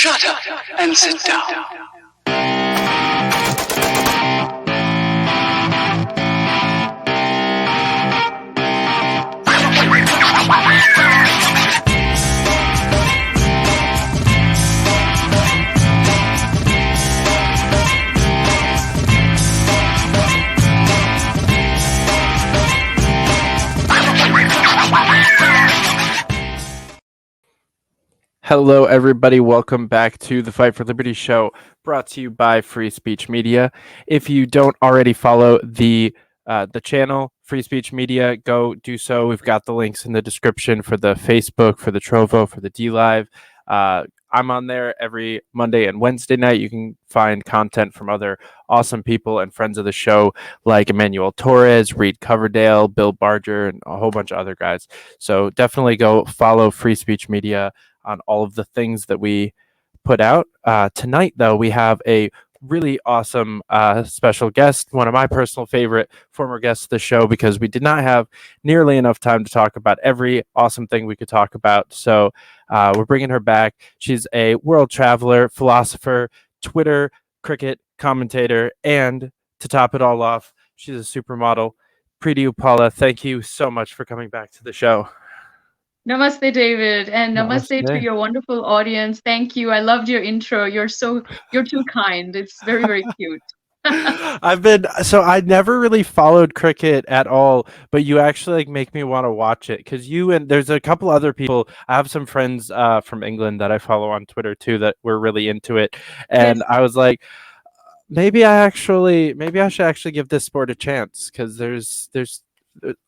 Shut up and sit down. Hello, everybody. Welcome back to the Fight for Liberty show, brought to you by Free Speech Media. If you don't already follow the channel, Free Speech Media, go do so. We've got the links in the description for the Facebook, for the Trovo, for the DLive. I'm on there every Monday and Wednesday night. You can find content from other awesome people and friends of the show like Emmanuel Torres, Reed Coverdale, Bill Barger, and a whole bunch of other guys. So definitely go follow Free Speech Media on all of the things that we put out. Tonight, though, we have a really awesome special guest, one of my personal favorite former guests of the show, because we did not have nearly enough time to talk about every awesome thing we could talk about. So we're bringing her back. She's a world traveler, philosopher, Twitter, cricket commentator, and to top it all off, she's a supermodel. Preity Upala, thank you so much for coming back to the show. Namaste, David, and namaste to your wonderful audience. Thank you. I loved your intro. You're too kind. It's very, very cute. I never really followed cricket at all, but you actually make me want to watch it, because you and there's a couple other people. I have some friends from England that I follow on Twitter too that were really into it, and yes. I was like, maybe I should actually give this sport a chance, because there's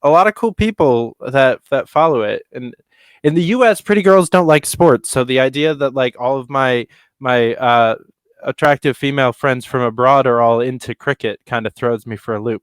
a lot of cool people that follow it. And in the US, pretty girls don't like sports, so the idea that like all of my attractive female friends from abroad are all into cricket kind of throws me for a loop.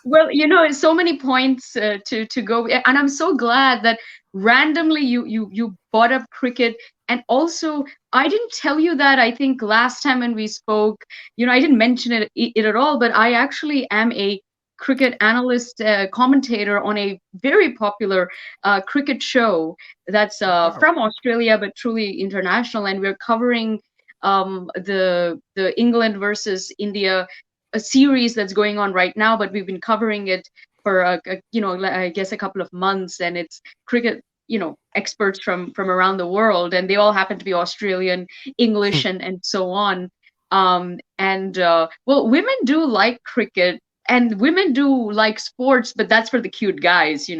Well, so many points to go, and I'm so glad that randomly you brought up cricket. And also, I didn't tell you that. I think last time when we spoke, I didn't mention it at all, but I actually am a cricket analyst, commentator on a very popular cricket show that's from Australia, but truly international. And we're covering the England versus India, a series that's going on right now, but we've been covering it for I guess a couple of months, and it's cricket experts from around the world, and they all happen to be Australian, English, and so on. Well, women do like cricket, and women do like sports, but that's for the cute guys,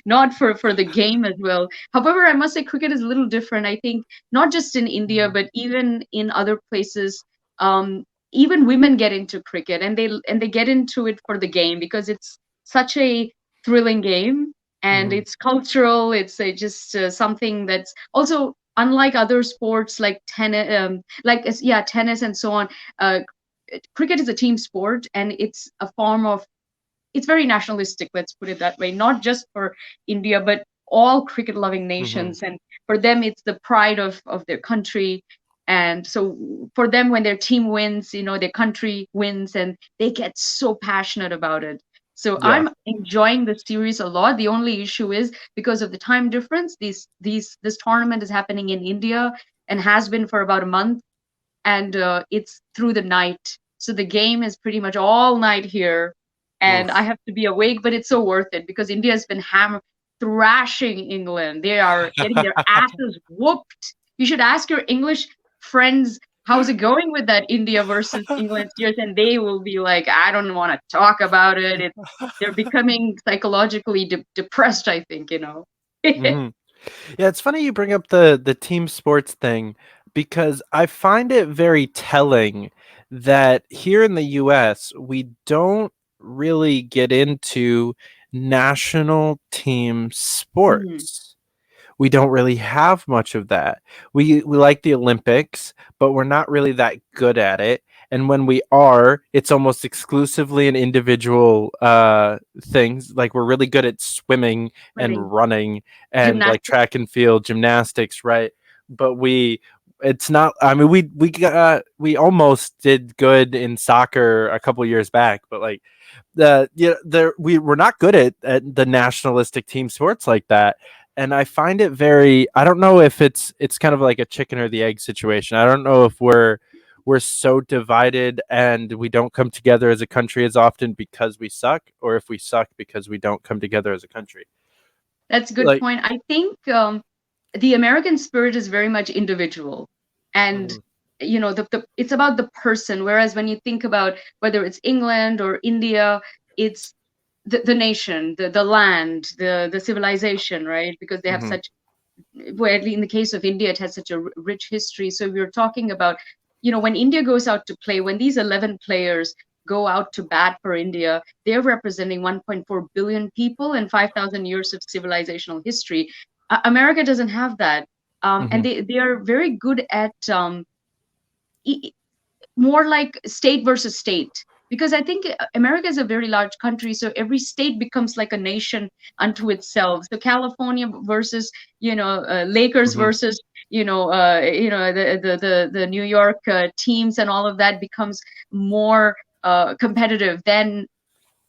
not for the game as well. However, I must say cricket is a little different. I think not just in India, but even in other places, even women get into cricket, and they get into it for the game, because it's such a thrilling game, and it's cultural. It's just something that's also unlike other sports like tennis, tennis and so on. Cricket is a team sport, and it's very nationalistic, let's put it that way, not just for India, but all cricket loving nations. And for them, it's the pride of their country. And so for them, when their team wins, their country wins, and they get so passionate about it. So yeah. I'm enjoying the series a lot. The only issue is because of the time difference. This tournament is happening in India and has been for about a month, and it's through the night. So the game is pretty much all night here, and I have to be awake, but it's so worth it, because India has been thrashing England. They are getting their asses whooped. You should ask your English friends, how's it going with that India versus England series, and they will be like, I don't want to talk about it. They're becoming psychologically depressed, I think, Yeah, it's funny you bring up the team sports thing, because I find it very telling that here in the US, we don't really get into national team sports. We don't really have much of that. We like the Olympics, but we're not really that good at it. And when we are, it's almost exclusively an individual things. Like, we're really good at swimming and running and like track and field, gymnastics, right? But it's not. I mean, we almost did good in soccer a couple years back, but like we're not good at the nationalistic team sports like that. and I find it very. I don't know if it's kind of like a chicken or the egg situation. I don't know if we're so divided and we don't come together as a country as often because we suck, or if we suck because we don't come together as a country. That's a good Like, point. I think the American spirit is very much individual, and mhm, it's about the person. Whereas when you think about whether it's England or India, it's the nation, the land, the civilization, right? Because they have mhm, such, well, at least in the case of India, it has such a rich history. So we are talking about, when India goes out to play, when these 11 players go out to bat for India, they're representing 1.4 billion people and 5,000 years of civilizational history. America doesn't have that. And mhm, they are very good at e- more like state versus state, because I think America is a very large country, so every state becomes like a nation unto itself. So California versus Lakers mhm, versus the New York teams, and all of that becomes more competitive than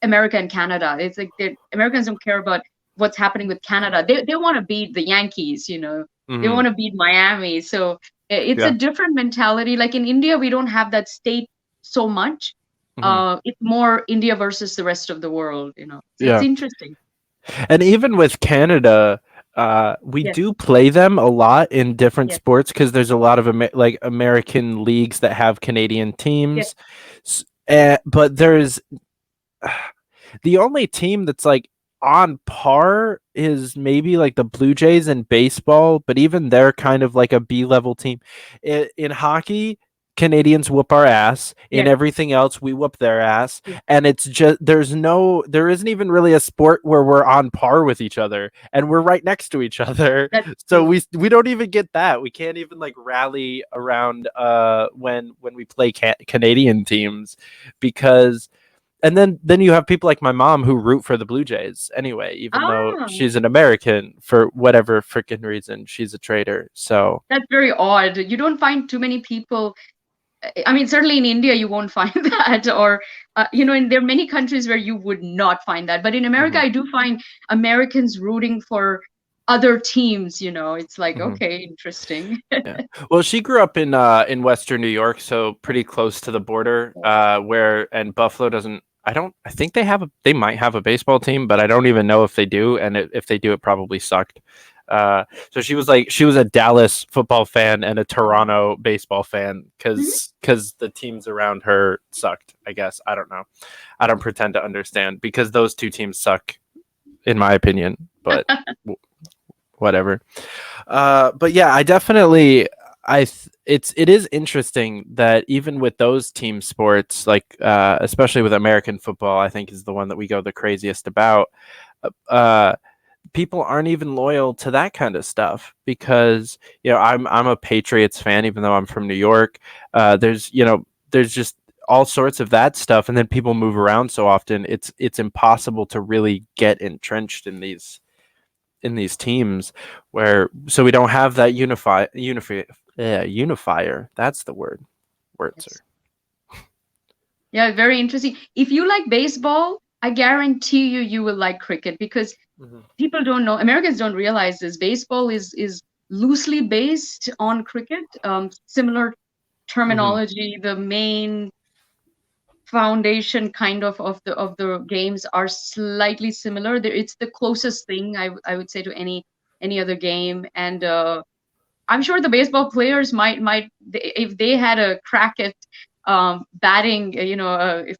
America and Canada. It's like the Americans don't care about what's happening with Canada. They want to beat the Yankees, they mhm. want to beat Miami. So it's a Yeah. different mentality. Like in India, we don't have that state so much. Mhm. It's more India versus the rest of the world. So it's Yeah. interesting. And even with Canada, we Yes, do play them a lot in different yes, sports because there's a lot of like American leagues that have Canadian yes, teams. But there's the only team that's like on par is maybe like the Blue Jays in baseball, but even they're kind of like a B level team. In hockey, Canadians whoop our ass. In yes, everything else, we whoop their ass. yes. And it's just there isn't even really a sport where we're on par with each other and we're right next to each other. That's So true. we don't even get that. We can't even like rally around when we play Canadian teams because and then you have people like my mom who root for the Blue Jays anyway, even though Ah, she's an American for whatever freaking reason. She's a traitor. So, that's very odd. You don't find too many people. I mean, certainly in India, you won't find that, or and there are many countries where you would not find that. But in America, mhm, I do find Americans rooting for other teams. It's like, mhm, okay, interesting. yeah. Well, she grew up in Western New York, so pretty close to the border. Where and Buffalo doesn't. I don't. I think they might have a baseball team, but I don't even know if they do. And if they do, it probably sucked. So she was a Dallas football fan and a Toronto baseball fan Mhm. because the teams around her sucked. I guess I don't know. I don't pretend to understand because those two teams suck in my opinion. But whatever. But yeah, I definitely it is interesting that even with those team sports, like especially with American football, I think is the one that we go the craziest about. Uh, People aren't even loyal to that kind of stuff because I'm a Patriots fan even though I'm from New York. There's just all sorts of that stuff, and then people move around so often. It's impossible to really get entrenched in these teams where so we don't have that unifier. That's the word. Words Yes. are. Yeah, very interesting. If you like baseball, I guarantee you will like cricket, because Mhm, people don't know, Americans don't realize this. Baseball is loosely based on cricket, similar mhm, terminology. The main foundation kind of the games are slightly similar. It's the closest thing I would say to any other game. And I'm sure the baseball players might if they had a crack at batting,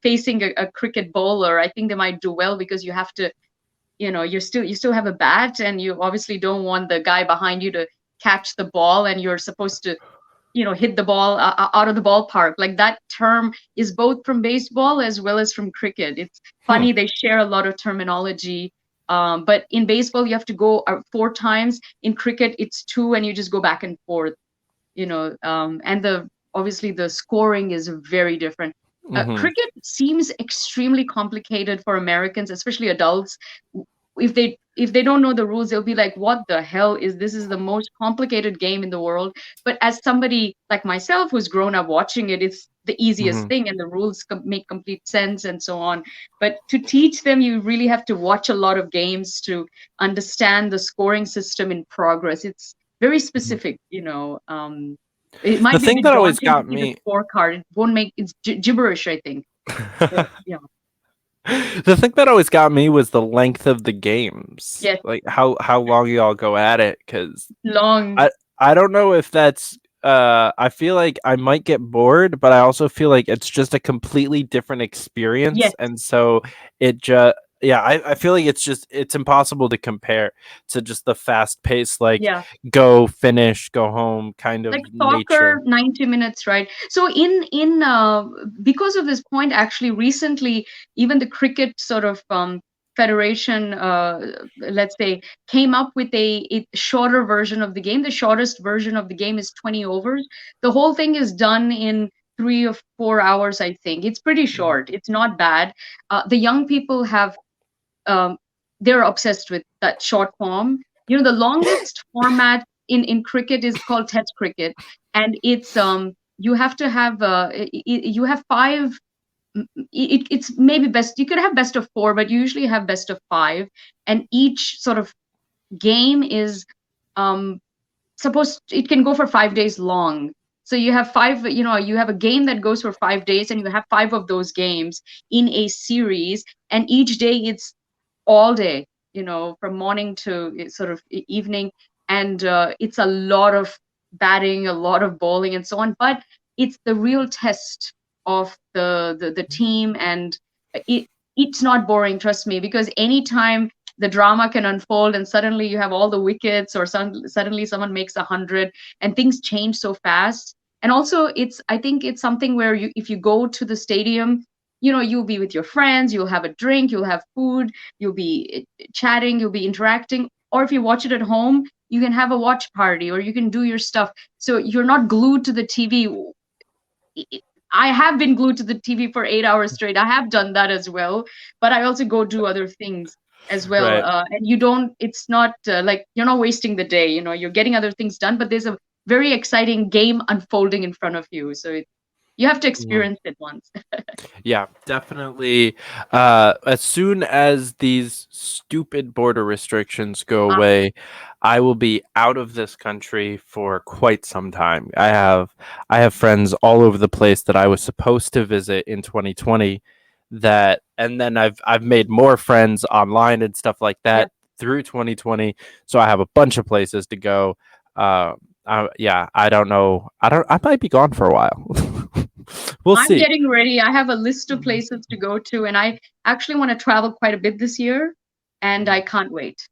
facing a cricket bowler, I think they might do well, because you have to, you still have a bat, and you obviously don't want the guy behind you to catch the ball, and you're supposed to hit the ball out of the ballpark. Like, that term is both from baseball as well as from cricket. It's hmm, funny, they share a lot of terminology. But in baseball, you have to go 4 times. In cricket, it's two, and you just go back and forth. And the obviously the scoring is very different. mhm, Cricket seems extremely complicated for Americans, especially adults. If they don't know the rules, they'll be like, "What the hell is this? Is the most complicated game in the world." But as somebody like myself who's grown up watching it, it's the easiest thing, and the rules make complete sense and so on. But to teach them, you really have to watch a lot of games to understand the scoring system in progress. It's very Mhm. specific, it The might be a thing bit that always daunting to got see the me scorecard. It won't make it's gibberish, I think. But yeah, the thing that always got me was the length of the games. yes, Like how long y'all go at it, cuz long. I I don't know if that's I feel like I might get bored, but I also feel like it's just a completely different experience, Yes, and so it just yeah, I feel like it's impossible to compare to just the fast pace, like yeah. go finish, go home kind Like of soccer, nature. 90 minutes, right? So in because of this point, actually recently, even the cricket sort of federation, let's say, came up with a shorter version of the game. The shortest version of the game is 20 overs. The whole thing is done in 3 or 4 hours, I think. It's pretty Mhm. short. It's not bad. The young people have um, they're obsessed with that short form. The longest format in cricket is called Test cricket, and it's you have to have you have five. It's maybe best you could have best of four, but you usually have best of five, and each sort of game is um, suppose it can go for 5 days long. So you have five, you have a game that goes for 5 days, and you have five of those games in a series, and each day it's all day, from morning to sort of evening, and it's a lot of batting, a lot of bowling, and so on. But it's the real test of the team, and it it's not boring, trust me, because anytime the drama can unfold and suddenly you have all the wickets, or suddenly someone makes 100, and things change so fast. And also, I think it's something where if you go to the stadium, you'll be with your friends, you'll have a drink, you'll have food, you'll be chatting, you'll be interacting. Or if you watch it at home, you can have a watch party, or you can do your stuff, so you're not glued to the TV. I have been glued to the TV for 8 hours straight. I have done that as well, but I also go do other things as well. Right. And you don't. It's not like you're not wasting the day. You're getting other things done, but there's a very exciting game unfolding in front of you. So you have to Mhm. experience it once. Yeah, definitely. As soon as these stupid border restrictions go Ah, away, I will be out of this country for quite some time. I have friends all over the place that I was supposed to visit in 2020 and then I've made more friends online and stuff like yeah. that through 2020. So I have a bunch of places to go. Uh, yeah, I don't know. I might be gone for a while. We'll I'm see. getting ready. I have a list of places to go to, and I actually want to travel quite a bit this year, and I Mhm. can't wait.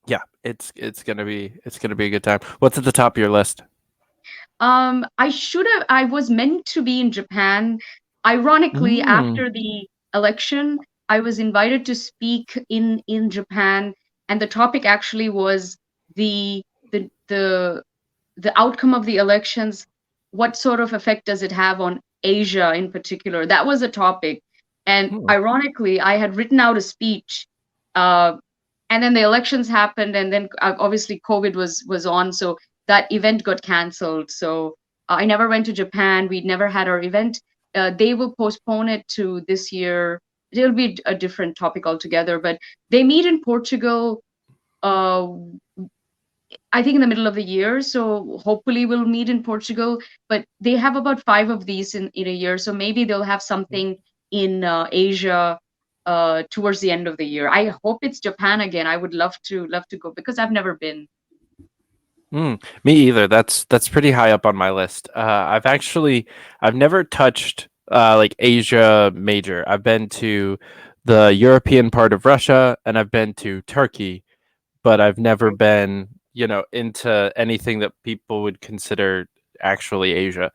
Yeah, it's gonna be a good time. What's at the top of your list? I was meant to be in Japan. Ironically, Mm. after the election, I was invited to speak in Japan, and the topic actually was the the the the outcome of the elections. What sort of effect does it have on Asia in particular? That was a topic. And Hmm. ironically, I had written out a speech, uh, and then the elections happened, and then obviously COVID was on, so that event got canceled. So I never went to Japan. We'd never had our event. They will postpone it to this year. It'll be a different topic altogether. But they meet in Portugal. Uh, I think in the middle of the year. So hopefully we'll meet in Portugal. But they have about five of these in a year. So maybe they'll have something in Asia towards the end of the year. I hope it's Japan again. I would love to go because I've never been. Me either. That's pretty high up on my list. I've never touched like Asia major. I've been to the European part of Russia and I've been to Turkey, but I've never been, into anything that people would consider actually Asia.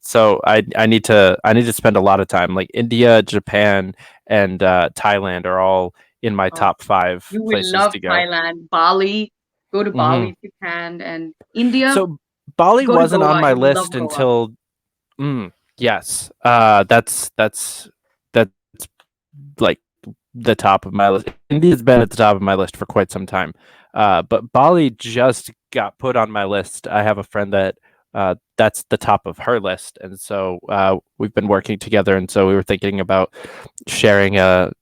So I need to spend a lot of time. Like India, Japan, and Thailand are all in my Oh, top five you will places love to go. Thailand, Bali. Go to Bali Hmm. if you can, and India. So Bali Go to wasn't on Goa. my You'll love list Goa. until yes. That's like the top of my list. India's been at the top of my list for quite some time. But Bali just got put on my list. I have a friend that that's the top of her list. And so we've been working together, and so we were thinking about sharing a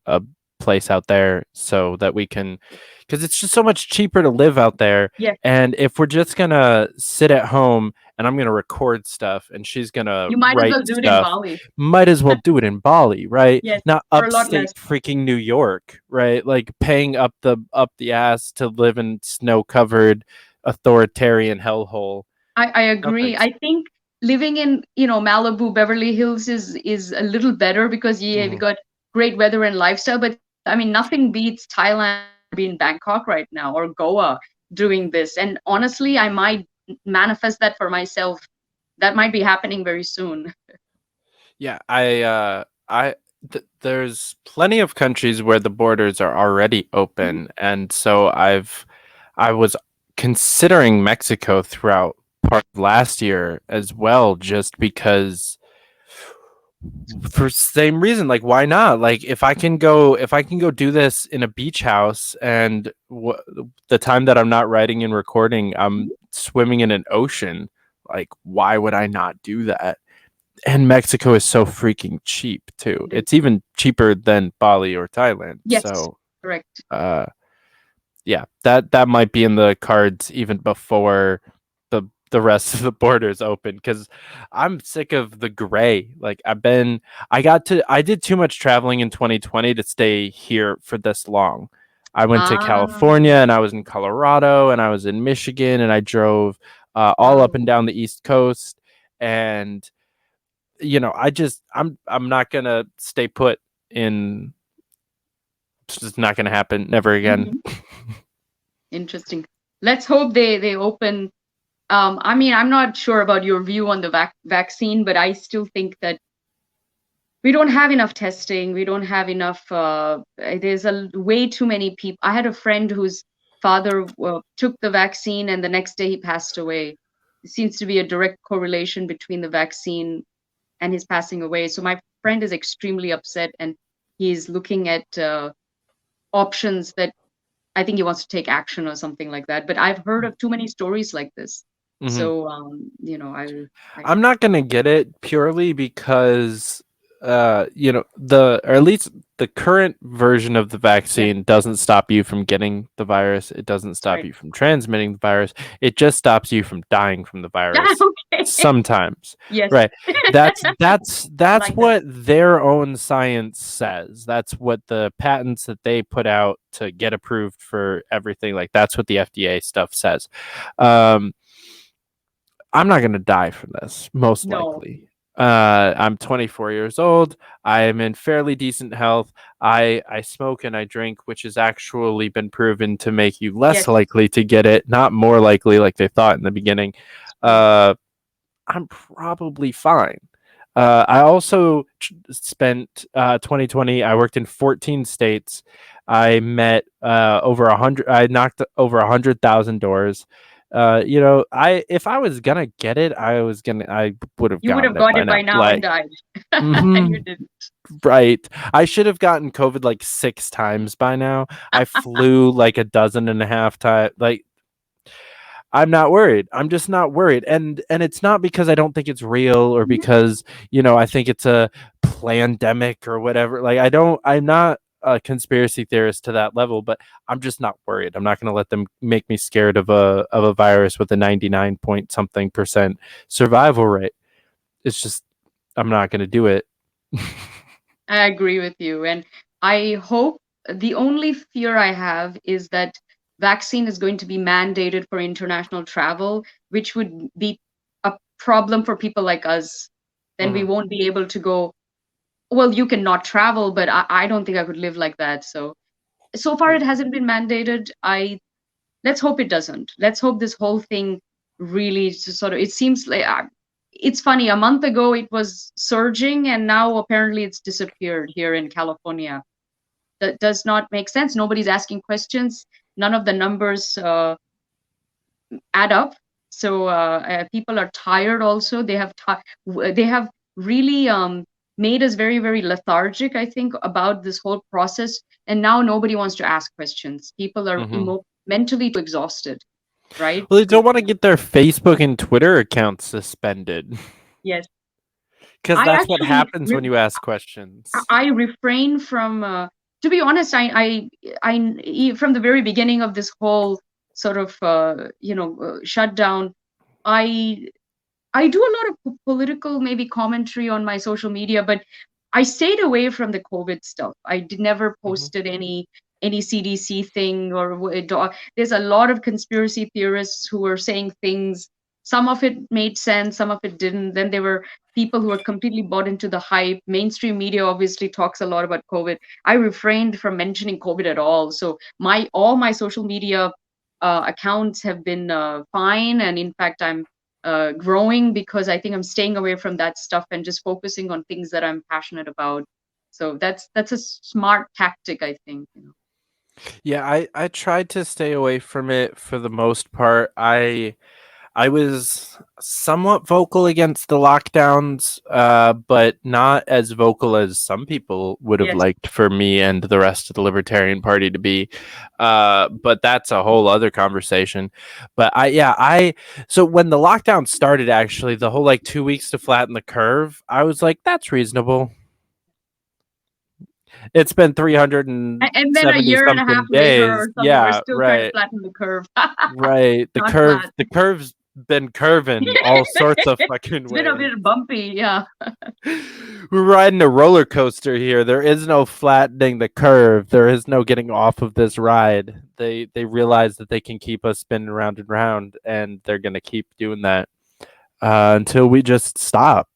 place out there so that we can, because it's just so much cheaper to live out there. Yes, And if we're just gonna sit at home and I'm gonna record stuff and she's gonna you might as write well do it in stuff, Bali. might as well do it in Bali, right? Yes, Not for a lot less. upstate freaking New York, right? Like paying up the ass to live in snow covered authoritarian hellhole. I No agree. thanks. I think living in, Malibu, Beverly Hills is a little better because yeah, we Mhm. got great weather and lifestyle. But I mean, nothing beats Thailand, being Bangkok right now, or Goa doing this. And honestly, I might manifest that for myself. That might be happening very soon. Yeah, there's plenty of countries where the borders are already Mhm. open, and so I was considering Mexico throughout part of last year as well, just because for same reason, like why not? Like if I can go do this in a beach house and the time that I'm not writing and recording, I'm swimming in an ocean, like why would I not do that? And Mexico is so freaking cheap too. It is. It's even cheaper than Bali or Thailand. Yes, So, correct. uh, yeah, that might be in the cards even before the rest of the borders open, because I'm sick of the gray. Like I did too much traveling in 2020 to stay here for this long. I went to Ah, California and I was in Colorado and I was in Michigan and I drove all up wow. and down the East Coast. And I'm not gonna stay put in. It's just not gonna happen. Never again. Mhm. Interesting. Let's hope they open. I mean, I'm not sure about your view on the vaccine, but I still think that we don't have enough testing. We don't have enough. There's way too many people. I had a friend whose father took the vaccine, and the next day he passed away. It seems to be a direct correlation between the vaccine and his passing away. So my friend is extremely upset, and he's looking at options that I think he wants to take action or something like that. But I've heard of too many stories like this. Mhm. So, I I'm not gonna get it purely because the or at least the current version of the yeah, vaccine doesn't stop you from getting the virus. It doesn't that's stop right. you from transmitting the virus. It just stops you from dying from the Yeah, virus okay. sometimes. Yes, Right. That's like that. what their own science says. That's what the patents that they put out to get approved for everything, like that's what the FDA stuff says. Um I'm not going to die from this, most No. likely. I'm 24 years old. I am in fairly decent health. I smoke and I drink, which has actually been proven to make you less Yes, likely to get it, not more likely like they thought in the beginning. it's true. Uh, I'm probably fine. I also spent 2020. I worked in 14 states. I met over 100. I knocked over 100,000 doors. I if I was gonna get it, I would have You would gotten have it got by it by now. now and Like, died, and hmm you didn't. right. I should have gotten COVID like 6 times by now. I flew like a dozen and a half times. Like, I'm not worried. I'm just not worried. And it's not because I don't think it's real or Mhm. because, I think it's a pandemic or whatever. Like I'm not a conspiracy theorist to that level, but I'm just not worried. I'm not going to let them make me scared of a virus with a 99 point something percent survival rate. It's just I'm not going to do it. I agree with you, and I hope the only fear I have is that vaccine is going to be mandated for international travel, which would be a problem for people like us. Then we Mhm. won't be able to go. Well, you can not travel, but I don't think I could live like that. So far it hasn't been mandated. I Let's hope it doesn't. Let's hope this whole thing really just sort of, it seems like it's funny, a month ago it was surging and now apparently it's disappeared here in California. That does not make sense. Nobody's asking questions. None of the numbers add up. So people are tired also. They have really made us very, very lethargic, I think, about this whole process. And now nobody wants to ask questions. People are Mhm. mentally too exhausted. right? Well, they don't want to get their Facebook and Twitter accounts suspended Yes. because I that's what actually happens when you ask questions. I refrain from, to be honest, from the very beginning of this whole sort of, shutdown, I I do a lot of political maybe commentary on my social media, but I stayed away from the COVID stuff. I did never Mhm. posted any CDC thing or there's a lot of conspiracy theorists who were saying things. Some of it made sense, some of it didn't. Then there were people who were completely bought into the hype. Mainstream media obviously talks a lot about COVID. I refrained from mentioning COVID at all. So my all my social media accounts have been fine, and in fact, I'm growing because I think I'm staying away from that stuff and just focusing on things that I'm passionate about. So that's a smart tactic, I think. Yeah, I tried to stay away from it for the most part. I was somewhat vocal against the lockdowns, but not as vocal as some people would have Yes. liked for me and the rest of the Libertarian Party to be. But that's a whole other conversation. But so when the lockdown started, actually, the whole like 2 weeks to flatten the curve, I was like, that's reasonable. It's been And then a 370 year and a half something later days. or something, we're Yeah, still trying to right. flatten the curve. Right. Not flat. The curve's been curving all sorts of fucking It's been a ways. bit bumpy, yeah. We're riding a roller coaster here. There is no flattening the curve. There is no getting off of this ride. They realize that they can keep us spinning round and round, and they're gonna keep doing that until we just stop.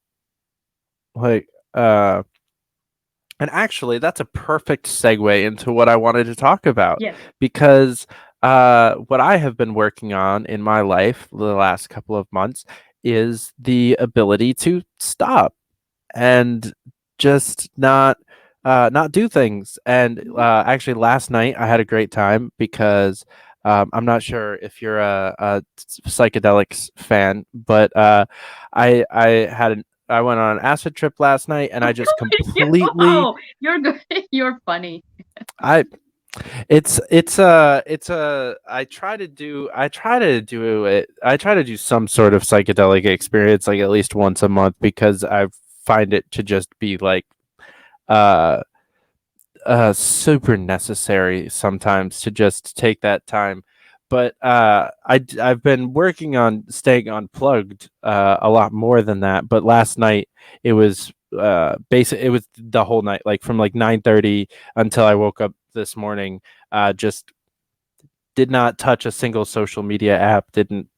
Like, and actually, that's a perfect segue into what I wanted to talk about Yes. because what I have been working on in my life the last couple of months is the ability to stop and just not do things. And Mhm. actually, last night I had a great time because I'm not sure if you're a psychedelics fan, but I had I went on an acid trip last night, and I just completely Oh, you're good. You're funny. I it's a I try to do some sort of psychedelic experience like at least once a month because I find it to just be like uh super necessary sometimes to just take that time. But I've been working on staying unplugged a lot more than that. But last night it was it was the whole night, like from like 9:30 until I woke up this morning. Just did not touch a single social media app, didn't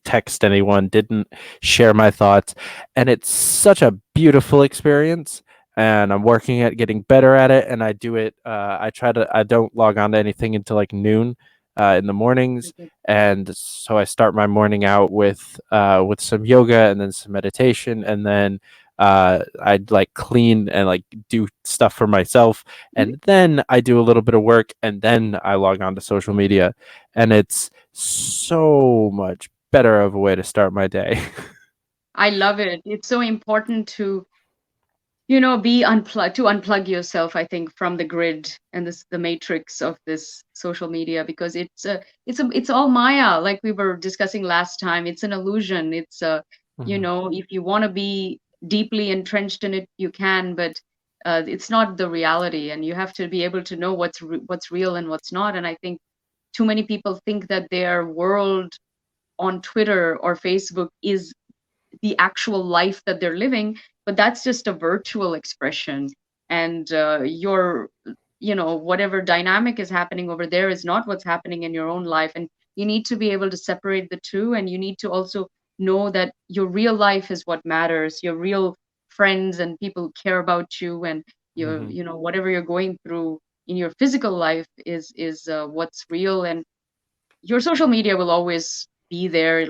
text anyone, didn't share my thoughts, and it's such a beautiful experience. And I'm working at getting better at it, and I do it. I don't log on to anything until like noon in the mornings, and so I start my morning out with some yoga and then some meditation, and then I'd like clean and like do stuff for myself, Mhm. and then I do a little bit of work, and then I log on to social media, and it's so much better of a way to start my day. I love it. It's so important to be unplugged, to unplug yourself, I think, from the grid and the matrix of this social media, because it's all maya, like we were discussing last time. It's an illusion. It's Mhm. if you want to be deeply entrenched in it, you can, but it's not the reality, and you have to be able to know what's real and what's not. And I think too many people think that their world on Twitter or Facebook is the actual life that they're living, but that's just a virtual expression. And whatever dynamic is happening over there is not what's happening in your own life. And you need to be able to separate the two. And you need to also know that your real life is what matters. Your real friends and people who care about you, and Mhm. whatever you're going through in your physical life is what's real. And your social media will always be there.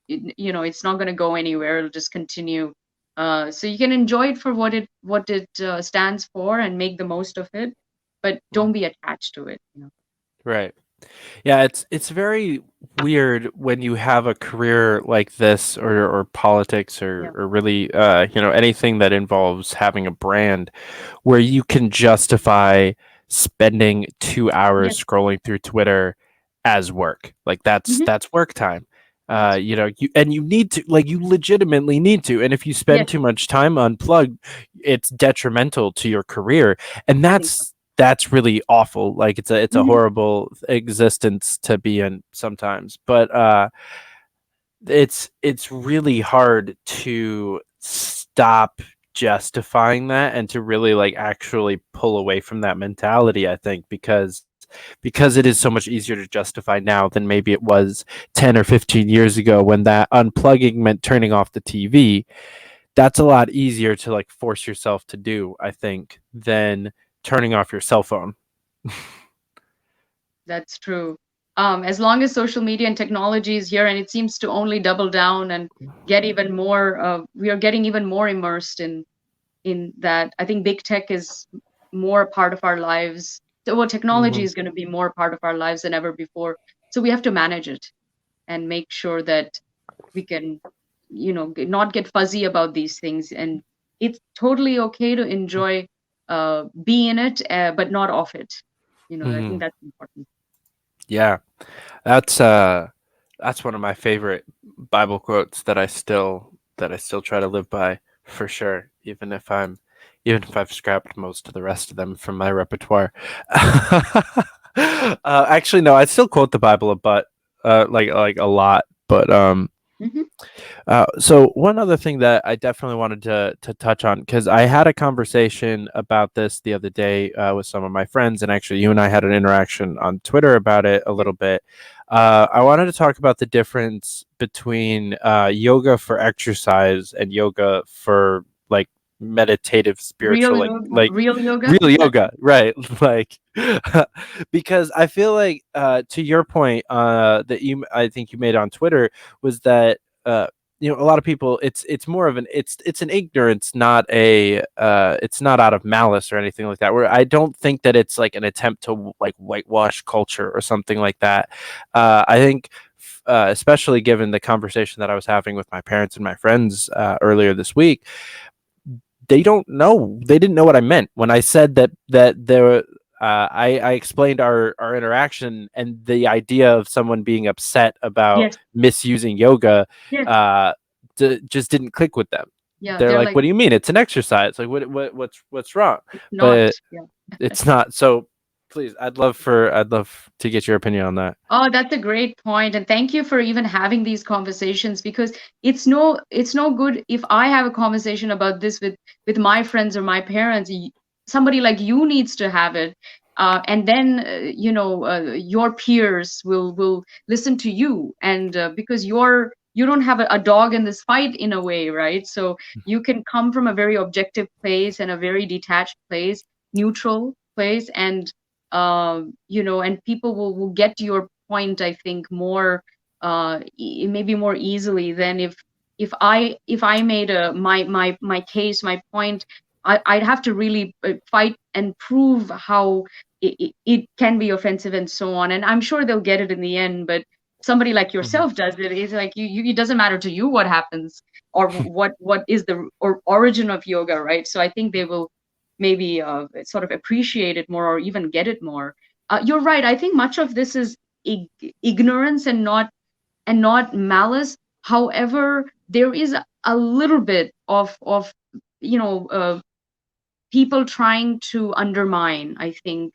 It's not going to go anywhere. It'll just continue. So you can enjoy it for what it stands for and make the most of it, but don't Mhm. be attached to it. Right. Yeah, it's very weird when you have a career like this or politics Yeah. or really anything that involves having a brand where you can justify spending 2 hours Yes. scrolling through Twitter as work. Like Hmm. that's work time. That's You need to, like, you legitimately need to. And if you spend yes, too much time unplugged, it's detrimental to your career. And I think so. that's really awful. Like it's a Hmm. horrible existence to be in sometimes. But it's really hard to stop justifying that and to really like actually pull away from that mentality, I think, because it is so much easier to justify now than maybe it was 10 or 15 years ago when that unplugging meant turning off the TV. That's a lot easier to like force yourself to do, I think, than turning off your cell phone. That's true. As long as social media and technology is here, and it seems to only double down and get even more, we are getting even more immersed in that. I think big tech is more a part of our lives. So, well, technology Mhm. is going to be more a part of our lives than ever before. So we have to manage it and make sure that we can, not get fuzzy about these things. And it's totally okay to enjoy, be in it, but not off it. I think Mhm. that's important. Yeah. That's that's one of my favorite Bible quotes that I still try to live by, for sure, even if I've scrapped most of the rest of them from my repertoire. Actually, no, I still quote the Bible a but like a lot, but Hmm. so one other thing that I definitely wanted to touch on, because I had a conversation about this the other day with some of my friends, and actually you and I had an interaction on Twitter about it a little bit. I wanted to talk about the difference between yoga for exercise and yoga for like meditative spiritual, like Real yoga. real yoga, right? Like because I feel like to your point that you I think you made on Twitter was that uh a lot of people, it's more of an it's an ignorance, not a it's not out of malice or anything like that, where I don't think that it's like an attempt to like whitewash culture or something like that. I think especially given the conversation that I was having with my parents and my friends earlier this week, they didn't know what I meant when I said that there I explained our interaction and the idea of someone being upset about Yes, misusing yoga yes, uh, just didn't click with them. yeah. They're They're like, like, "What do you mean? It's an exercise. Like, what's wrong?" it's not. But Yeah. it's not. So please, I'd love to get your opinion on that. Oh, that's a great point, and thank you for even having these conversations, because it's no good if I have a conversation about this with my friends or my parents. Somebody like you needs to have it, and then your peers will listen to you, and because you don't have a dog in this fight in a way, right? So you can come from a very objective place and a very detached place, neutral place, and people will get to your point, I think, more maybe more easily than if I made my case, my point. I'd have to really fight and prove how it can be offensive and so on, and I'm sure they'll get it in the end. But somebody like Mhm. yourself does it. It's like it doesn't matter to you what happens or what is the origin of yoga, right? So I think they will maybe sort of appreciate it more or even get it more. You're right. I think much of this is ignorance and not malice. However, there is a little bit of you know uh, people trying to undermine, I think,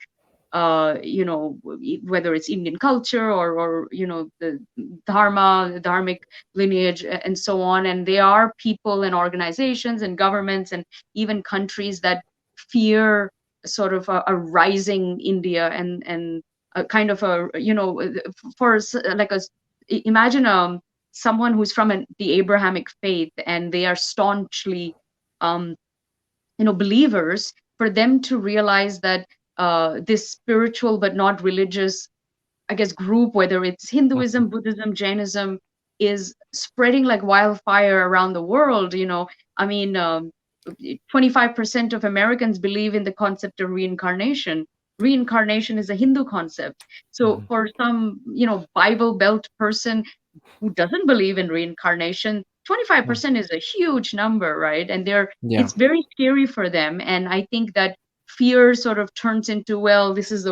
whether it's Indian culture or the dharmic lineage and so on. And there are people and organizations and governments and even countries that fear sort of a rising India and a kind of a like imagine someone who's from the Abrahamic faith, and they are staunchly um, believers, for them to realize that this spiritual but not religious, I guess, group, whether it's Mhm. Hinduism, Buddhism, Jainism, is spreading like wildfire around the world. I mean, 25% of Americans believe in the concept of reincarnation. Reincarnation is a Hindu concept. So Mhm. for some, Bible Belt person who doesn't believe in reincarnation, Mhm. 25% is a huge number, right? And Yeah. it's very scary for them. And I think that fear sort of turns into, well, this is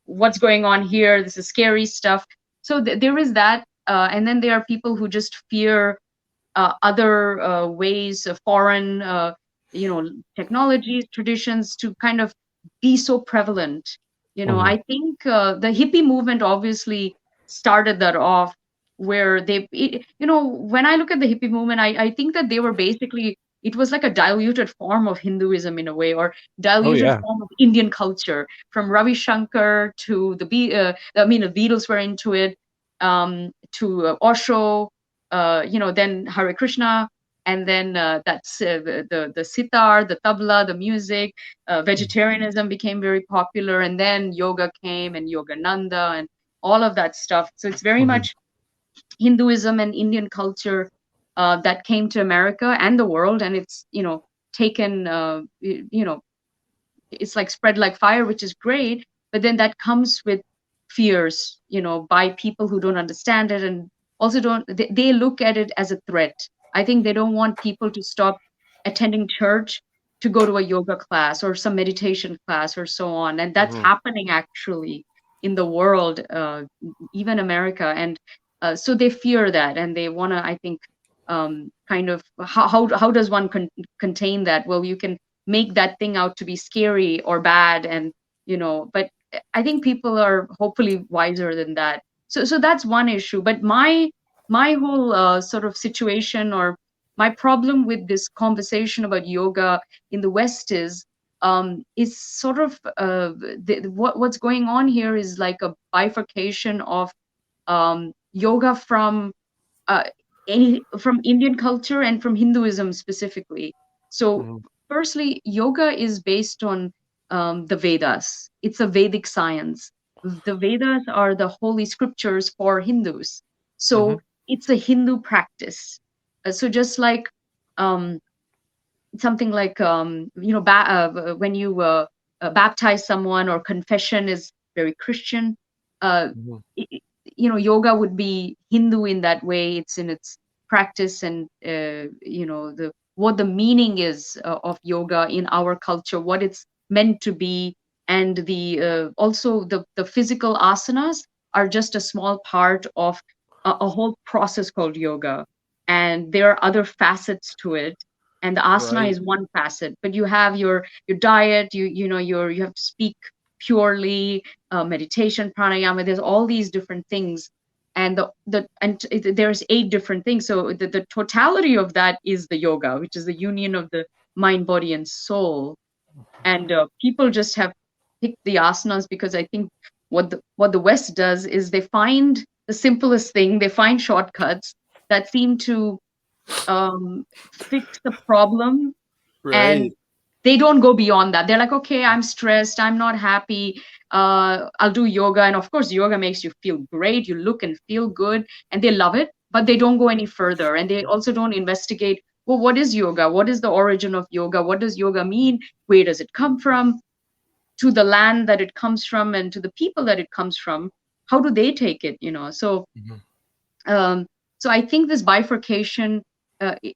what's going on here? This is scary stuff. So there is that. And then there are people who just fear other ways, foreign, technologies, traditions to kind of be so prevalent. Mhm. I think the hippie movement obviously started that off, where when I look at the hippie movement, I think that they were basically, it was like a diluted form of Hinduism in a way, or Oh diluted yeah. form of Indian culture, from Ravi Shankar to the Beatles were into it, to Osho, then Hare Krishna, and then that's the sitar, the tabla, the music. Vegetarianism became very popular, and then yoga came, and Yogananda, and all of that stuff. So it's very Mhm. much Hinduism and Indian culture that came to America and the world, and it's taken it's like spread like fire, which is great. But then that comes with fears, by people who don't understand it, and also they look at it as a threat. I think they don't want people to stop attending church to go to a yoga class or some meditation class or so on. And that's Mhm. happening actually in the world, even America. And so they fear that, and they want to, I think, kind of, how does one contain that? Well, you can make that thing out to be scary or bad, and but I think people are hopefully wiser than that. So that's one issue. But my whole sort of situation, or my problem with this conversation about yoga in the West is sort of what's going on here is like a bifurcation of yoga uh, from Indian culture and from Hinduism specifically. So, Mhm. firstly, yoga is based on the Vedas. It's a Vedic science. The Vedas are the holy scriptures for Hindus. Mhm. So, it's a Hindu practice. So, just like um, something like when you baptize someone, or confession is very Christian. uh, Mhm. i- i- Yoga would be Hindu in that way. It's in its practice, and the what the meaning is of yoga in our culture, what it's meant to be. And the also the physical asanas are just a small part of a whole process called yoga, and there are other facets to it, and the asana Right. is one facet. But you have your diet, you have to speak purely, meditation, pranayama. There's all these different things, and there's 8 different things. So the totality of that is the yoga, which is the union of the mind, body, and soul. And people just have picked the asanas because I think what the West does is they find the simplest thing, they find shortcuts that seem to fix the problem, and Right. they don't go beyond that. They're like, okay, I'm stressed, I'm not happy, I'll do yoga. And of course, yoga makes you feel great, you look and feel good, and they love it, but they don't go any further. And they also don't investigate, well, what is yoga? What is the origin of yoga? What does yoga mean? Where does it come from? To the land that it comes from, and to the people that it comes from, how do they take it? So Mhm. um, so I think this bifurcation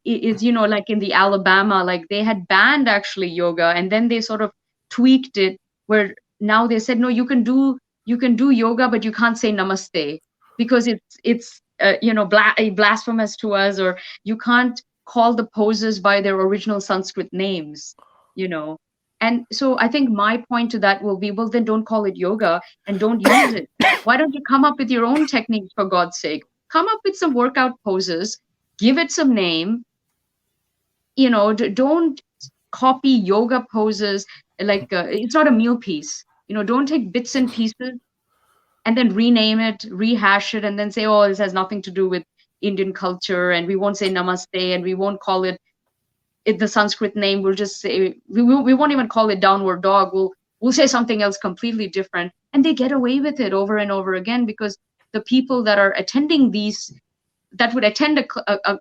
is, like in the Alabama, like they had banned actually yoga, and then they sort of tweaked it, where now they said, no, you can do yoga, but you can't say namaste, because it's blasphemous to us, or you can't call the poses by their original Sanskrit names, you know. And so I think my point to that will be, well, then don't call it yoga and don't use it. Why don't you come up with your own techniques, for God's sake? Come up with some workout poses, give it some name. Don't copy yoga poses, like it's not a meal piece. Don't take bits and pieces and then rename it, rehash it, and then say, oh, this has nothing to do with Indian culture, and we won't say namaste, and we won't call it the Sanskrit name. We'll just say, we won't even call it downward dog. We'll say something else completely different, and they get away with it over and over again, because the people that are attending these, that would attend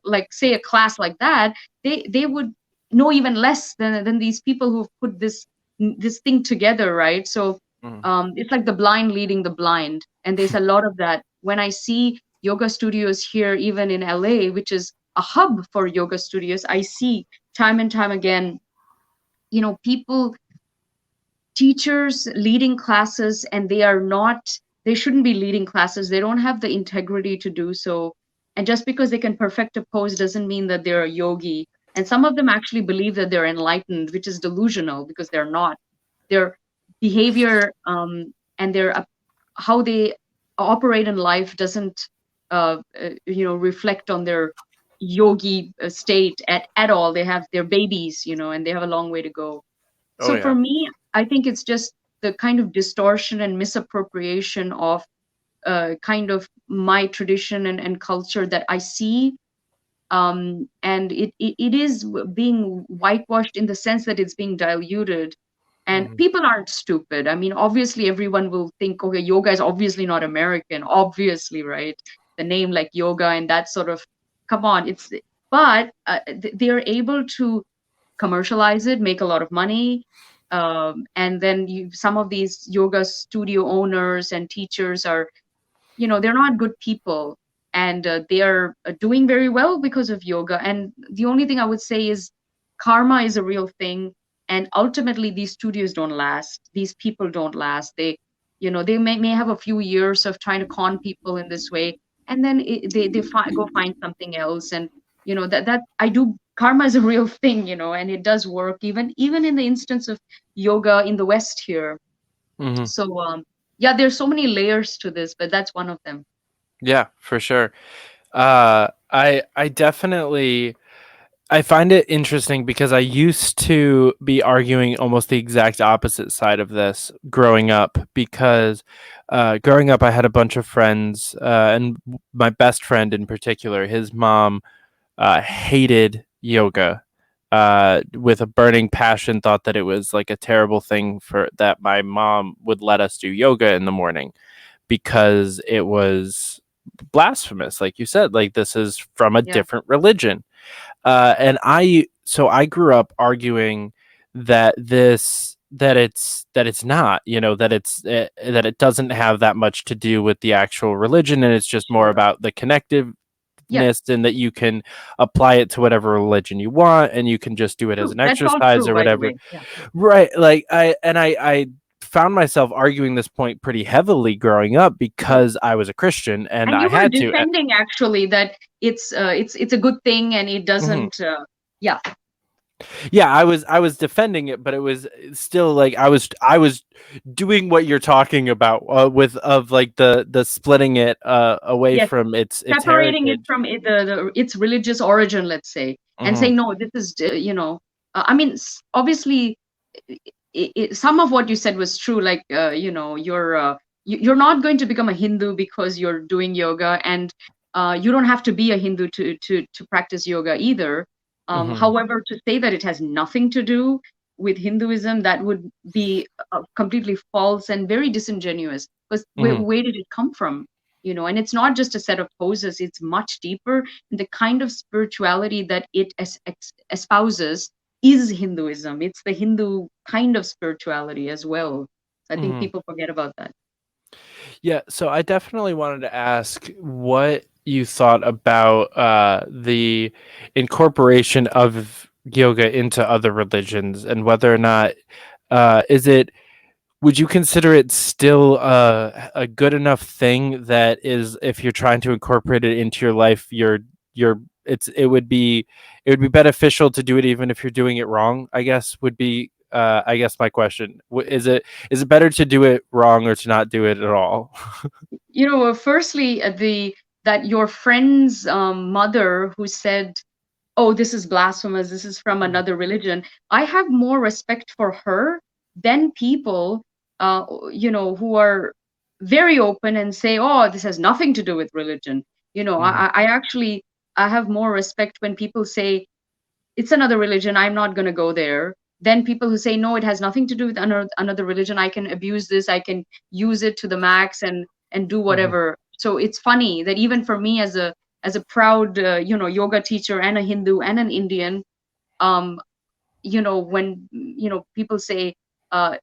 like, say, a class like that, they would know even less than these people who've put this thing together, right? So Mhm. it's like the blind leading the blind, and there's a lot of that. When I see yoga studios here, even in LA, which is a hub for yoga studios, I see time and time again, people teachers leading classes, and they shouldn't be leading classes. They don't have the integrity to do so. And just because they can perfect a pose doesn't mean that they're a yogi. And some of them actually believe that they're enlightened, which is delusional because they're not. Their behavior, and how they operate in life doesn't reflect on their yogi state at all. They have their babies, and they have a long way to go. Oh So for yeah. me, I think it's just the kind of distortion and misappropriation of kind of my tradition and culture that I see. And it is being whitewashed in the sense that it's being diluted. And Mhm. people aren't stupid. I mean, obviously, everyone will think, okay, yoga is obviously not American, obviously, right? The name like yoga and that sort of, come on, but they're able to commercialize it, make a lot of money. And then some of these yoga studio owners and teachers are, they're not good people, and they are doing very well because of yoga. And the only thing I would say is karma is a real thing, and ultimately these studios don't last. These people don't last. They may have a few years of trying to con people in this way, and then go find something else. And that I do, karma is a real thing, and it does work even in the instance of yoga in the West here. Mhm. So yeah, there's so many layers to this, but that's one of them. Yeah, for sure. I definitely I find it interesting because I used to be arguing almost the exact opposite side of this growing up because growing up I had a bunch of friends and my best friend in particular, his mom hated yoga with a burning passion, thought that it was like a terrible thing for that my mom would let us do yoga in the morning because it was blasphemous, like you said, like this is from a Yeah. different religion. And I grew up arguing that it's not, that it doesn't have that much to do with the actual religion, and it's just more Sure. about the connectiveness, Yeah. and that you can apply it to whatever religion you want, and you can just do it as True. an That's all exercise true, or by the whatever. way. Yeah. Right. Like I found myself arguing this point pretty heavily growing up Yeah. because I was a Christian and And I you were had to. defending actually that it's a good thing, and it Mhm. doesn't. Yeah. Yeah, I was defending it, but it was still like I was doing what you're talking about with of like the splitting it away Yes. from its Separating it heritage. from its religious origin, let's say, and Hmm. saying no, this is I mean, obviously, some of what you said was true. Like you're not going to become a Hindu because you're doing yoga, and you don't have to be a Hindu to practice yoga either. Hmm. However, to say that it has nothing to do with Hinduism, that would be completely false and very disingenuous. Because Hmm. where did it come from? And it's not just a set of poses, it's much deeper. And the kind of spirituality that it espouses is Hinduism. It's the Hindu kind of spirituality as well. So I think Hmm. people forget about that. Yeah, so I definitely wanted to ask what you thought about the incorporation of yoga into other religions, and whether or not is it would you consider it still a good enough thing that is, if you're trying to incorporate it into your life, you're it would be beneficial to do it even if you're doing it wrong, I guess would be I guess my question. Is it better to do it wrong or to not do it at all? Firstly, the that your friend's mother who said, "Oh, this is blasphemous. This is from Mhm. another religion." I have more respect for her than people, who are very open and say, "Oh, this has nothing to do with religion." Mhm. I actually I have more respect when people say it's another religion. I'm not going to go there. Then people who say, no, it has nothing to do with another religion. I can abuse this. I can use it to the max and do Mhm. whatever. So it's funny that even for me as a proud yoga teacher and a Hindu and an Indian, um, when people say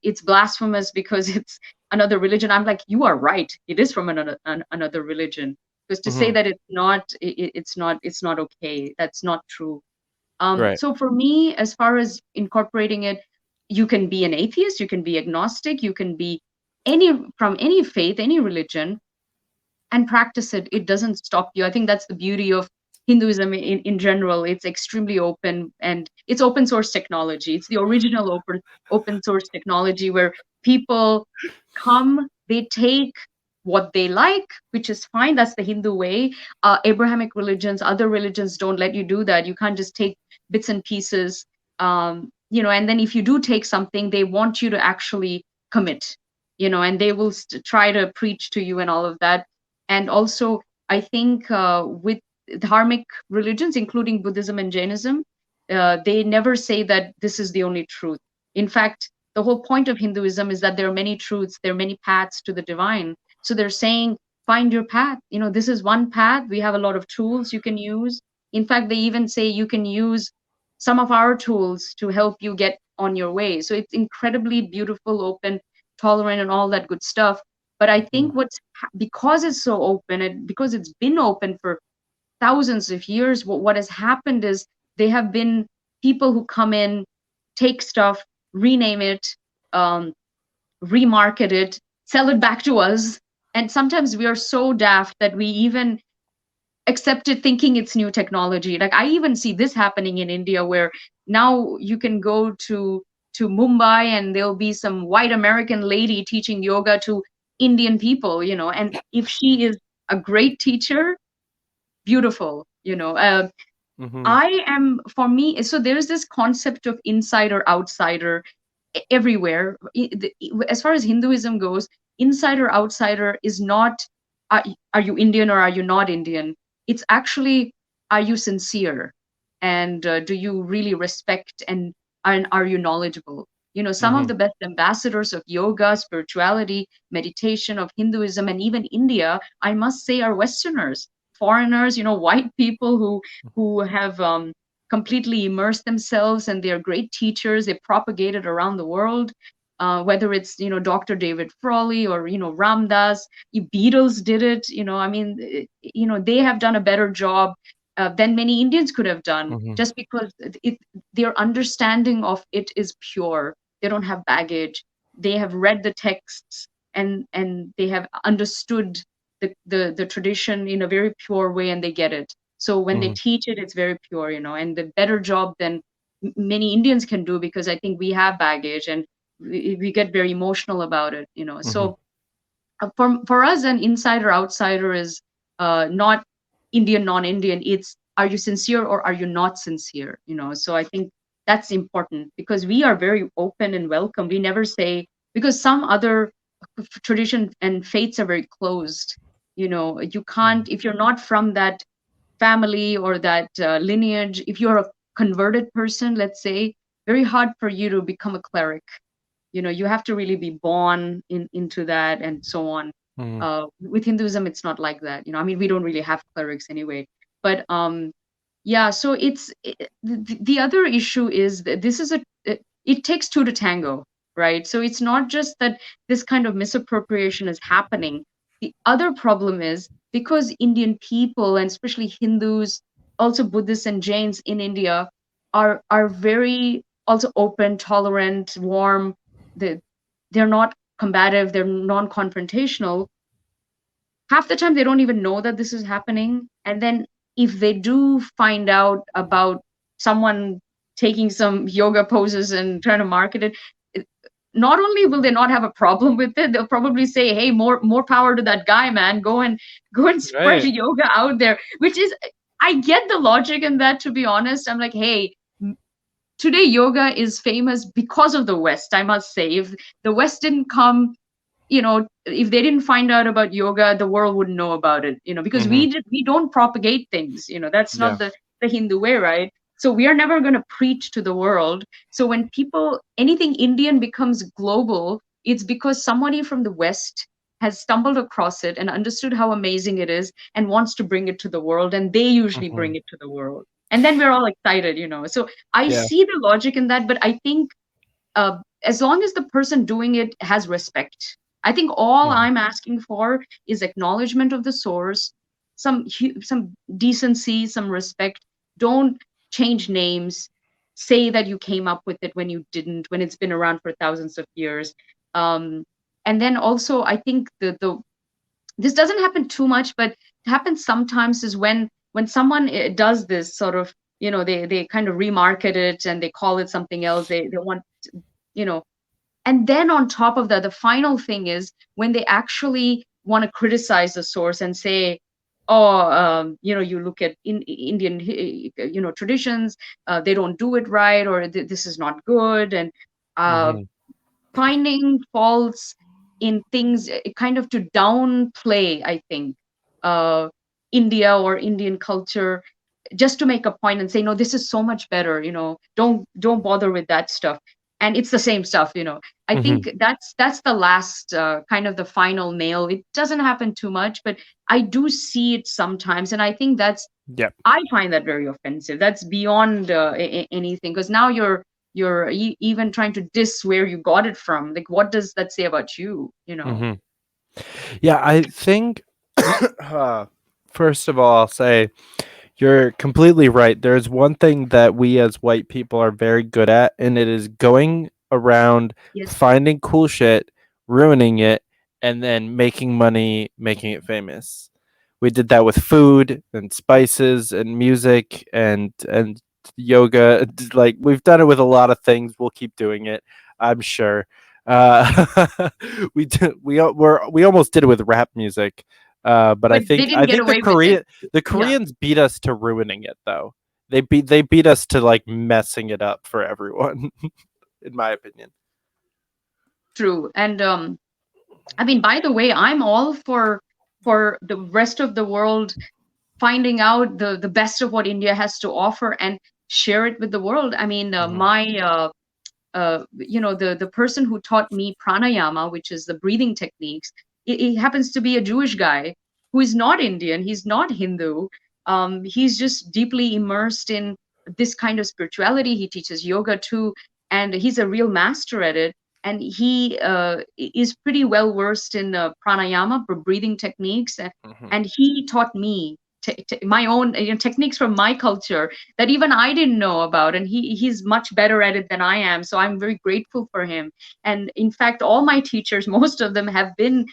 it's blasphemous because it's another religion, I'm like, you are right. It is from another religion. Because to say Mhm. that it's not, it's not okay. That's not true. Right. So for me, as far as incorporating it, You can be an atheist, you can be agnostic, you can be from any faith, any religion, and practice it. It doesn't stop you. I think that's the beauty of Hinduism in general. It's extremely open, and it's open source technology. It's the original open source technology where people come, they take what they like, which is fine. That's the Hindu way. Abrahamic religions, other religions don't let you do that. You can't just take bits and pieces. And then if you do take something, they want you to actually commit, and they will try to preach to you and all of that. And also, I think with dharmic religions, including Buddhism and Jainism, they never say that this is the only truth. In fact, the whole point of Hinduism is that there are many truths, there are many paths to the divine. So they're saying, find your path. This is one path. We have a lot of tools you can use. In fact, they even say you can use some of our tools to help you get on your way. So it's incredibly beautiful, open, tolerant, and all that good stuff. But I think because it's so open and because it's been open for thousands of years, what has happened is they have been people who come in, take stuff, rename it, remarket it, sell it back to us. And sometimes we are so daft that we even accept it thinking it's new technology. Like I even see this happening in India, where now you can go to Mumbai and there'll be some white American lady teaching yoga to Indian people, and if she is a great teacher, beautiful, for me, so there's this concept of insider, outsider everywhere. As far as Hinduism goes, insider, outsider is not, are you Indian or are you not Indian? It's actually, are you sincere? And do you really respect and are you knowledgeable? Some of the best ambassadors of yoga, spirituality, meditation, of Hinduism, and even India, I must say, are Westerners, foreigners, white people who have completely immersed themselves, and they're great teachers. They propagate it around the world. Whether it's Dr. David Frawley or Ram Dass, Beatles did it. I mean, they have done a better job than many Indians could have done, just because their understanding of it is pure. They don't have baggage. They have read the texts, and they have understood the tradition in a very pure way, and they get it. So when they teach it, it's very pure, and the better job than many Indians can do, because I think we have baggage and we get very emotional about it, So for us, an insider outsider is not Indian, non-Indian. It's, are you sincere or are you not sincere? So I think that's important, because we are very open and welcome. We never say, because some other tradition and faiths are very closed. You can't, if you're not from that family or that lineage, if you're a converted person, let's say, very hard for you to become a cleric. You have to really be born into that, and so on. With Hinduism, it's not like that. I mean, we don't really have clerics anyway. But yeah, so the other issue is that this is it takes two to tango, right? So it's not just that this kind of misappropriation is happening. The other problem is, because Indian people, and especially Hindus, also Buddhists and Jains in India, are very also open, tolerant, warm. They're not combative, they're non-confrontational. Half the time they don't even know that this is happening. And then if they do find out about someone taking some yoga poses and trying to market it, not only will they not have a problem with it, they'll probably say, hey, more power to that guy, man. Go and spread yoga out there. Which is, I get the logic in that, to be honest. I'm like, hey, today yoga is famous because of the West, I must say. If the West didn't come, if they didn't find out about yoga, the world wouldn't know about it, because we don't propagate things, that's not the Hindu way, right? So we are never going to preach to the world. So when anything Indian becomes global, it's because somebody from the West has stumbled across it and understood how amazing it is and wants to bring it to the world, and they usually bring it to the world. And then we're all excited, So I see the logic in that, but I think as long as the person doing it has respect, I think all I'm asking for is acknowledgement of the source, some decency, some respect. Don't change names. say that you came up with it when you didn't, when it's been around for thousands of years. Um, and then also, I think the this doesn't happen too much, but it happens sometimes is when someone does this sort of, they kind of remarket it and they call it something else. They want, you know, and then on top of that, the final thing is when they actually want to criticize the source and say, oh, you look at Indian, traditions, they don't do it right, or this is not good, and uh, Hmm. finding faults in things, kind of to downplay, I think, uh, India or Indian culture, just to make a point and say, no, this is so much better, don't bother with that stuff, and it's the same stuff. I Hmm. think that's the last, kind of the final nail. It doesn't happen too much, but I do see it sometimes, and I think Yep. I find that very offensive. That's beyond anything, because now you're even trying to diss where you got it from. Like, what does that say about you? Hmm. Yeah, I think first of all, I'll say you're completely right. There's one thing that we as white people are very good at, and it is going around Yes, finding cool shit, ruining it, and then making money making it famous. We did that with food and spices and music and yoga. Like we've done it with a lot of things. We'll keep doing it, I'm sure. Uh, we almost did it with rap music. But I but they think didn't get away with it. the Yeah, Koreans beat us to ruining it though. They beat us to like messing it up for everyone, in my opinion. true. And I mean, by the way, I'm all for the rest of the world finding out the best of what India has to offer and share it with the world. I mean, Hmm. my the person who taught me pranayama, which is the breathing techniques, he happens to be a Jewish guy who is not Indian. He's not Hindu. He's just deeply immersed in this kind of spirituality. He teaches yoga too, and he's a real master at it. And he is pretty well versed in pranayama, for breathing techniques, Hmm. and he taught me my own, techniques from my culture that even I didn't know about, and he's much better at it than I am. So I'm very grateful for him. And in fact, all my teachers, most of them have been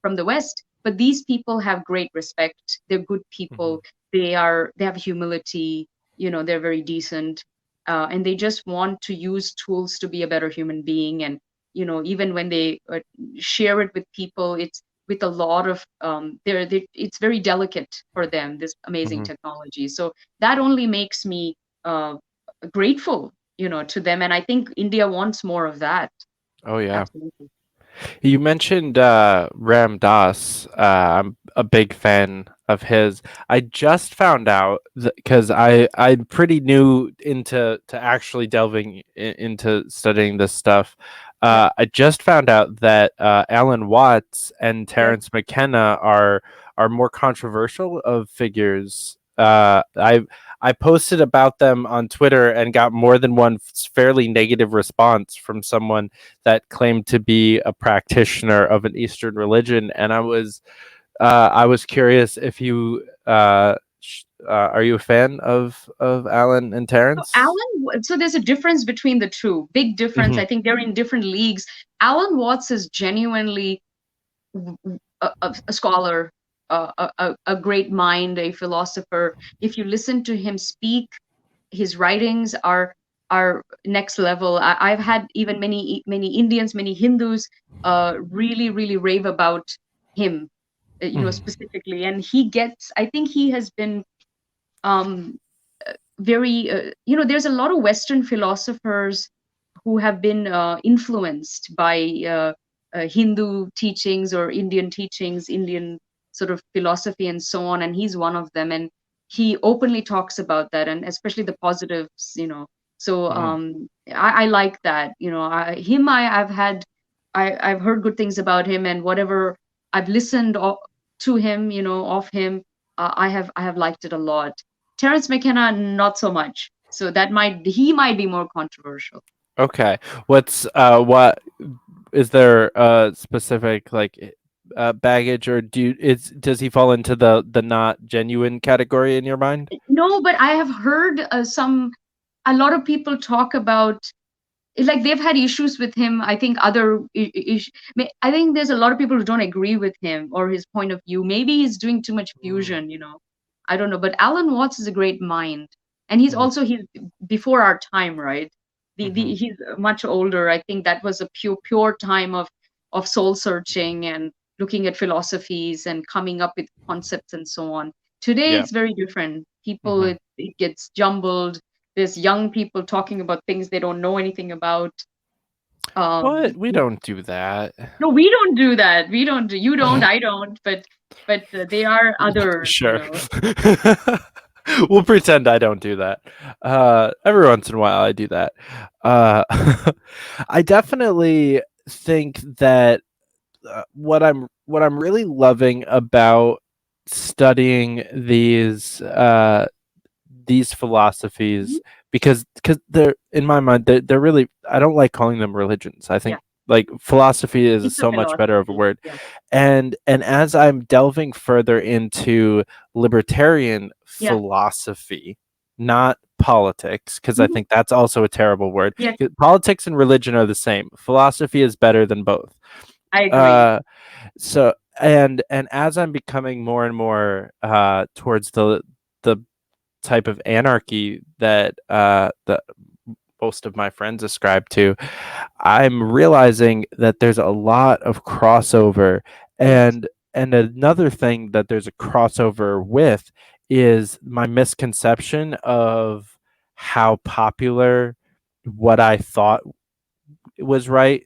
from the West, but these people have great respect. They're good Hmm. people. They have humility. They're very decent, and they just want to use tools to be a better human being. And even when they share it with people, it's with a lot of it's very delicate for them, this amazing Hmm. technology. So that only makes me uh, grateful, to them. And I think India wants more of that. Oh yeah. Absolutely. You mentioned Ram Dass. I'm a big fan of his. I just found out because I'm pretty new to actually delving into studying this stuff. Yep. I just found out that Alan Watts and Yep. Terence McKenna are more controversial of figures. I posted about them on Twitter and got more than one fairly negative response from someone that claimed to be a practitioner of an Eastern religion, and I was curious if you are you a fan of Alan and So Terrence? so there's a difference between the two, big difference. Hmm. I think they're in different leagues. Alan Watts is genuinely a scholar, a great mind, a philosopher. If you listen to him speak, his writings are next level. I've had even many Indians, many Hindus, really really rave about him, Hmm. specifically. And he gets. I think he has been um, very. There's a lot of Western philosophers who have been influenced by Hindu teachings or Indian teachings, Indian sort of philosophy, and so on. And he's one of them, and he openly talks about that, and especially the positives. So Hmm. I like that. I've heard good things about him, and whatever I've listened to him, of him, I have liked it a lot. Terence McKenna, not so much. So he might be more controversial. Okay. What is there a specific like baggage, or does he fall into the not genuine category in your mind? No, but I have heard some. a lot of people talk about, like they've had issues with him. I think I think there's a lot of people who don't agree with him or his point of view. Maybe he's doing too much Mm, fusion, I don't know. But Alan Watts is a great mind, and he's before our time, right? mm-hmm. He's much older. I think that was a pure time of soul searching and looking at philosophies and coming up with concepts and so on. Today Yeah. it's very different. People, Mm-hmm. it gets jumbled. There's young people talking about things they don't know anything about. What? We Yeah. don't do that. No, we don't do that. We don't do. You don't. I don't. But they are others. Sure. We'll pretend I don't do that. Every once in a while, I do that. Uh, I definitely think that what I'm really loving about studying these Mhm. philosophies, because they're, in my mind, they're really, I don't like calling them religions. I Yeah, think like philosophy is it's a so much better of a philosophy. word. Yeah. And as I'm delving further into libertarian Yeah. philosophy, not politics, because I Mhm. think that's also a terrible word. Yes, 'Cause politics and religion are the same. Philosophy is better than both. I agree. uh so and as I'm becoming more and more towards the type of anarchy that most of my friends ascribe to, I'm realizing that there's a lot of crossover. Yes. And another thing that there's a crossover with is my misconception of how popular what I thought was right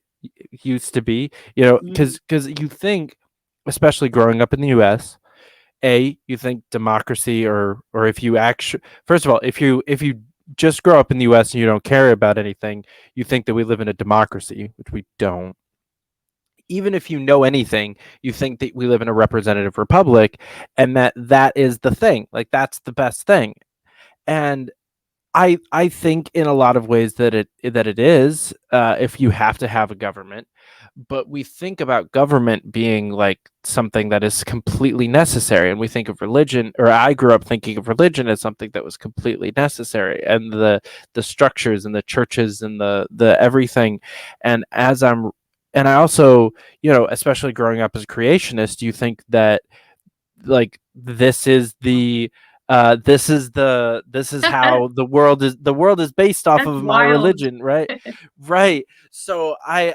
used to be. Mm. Because you think, especially growing up in the US, you think democracy, or if you actually, first of all, if you just grow up in the US and you don't care about anything, you think that we live in a democracy, which we don't. Even if you know anything, you think that we live in a representative republic, and that is the thing. Like, that's the best thing. And I think in a lot of ways that it is, if you have to have a government, but we think about government being like something that is completely necessary, and we think of religion, or I grew up thinking of religion as something that was completely necessary, and the structures and the churches and the everything. And I also, especially growing up as a creationist, you think that, like, this is how the world is based off That's of my wild. religion, right? Right. So I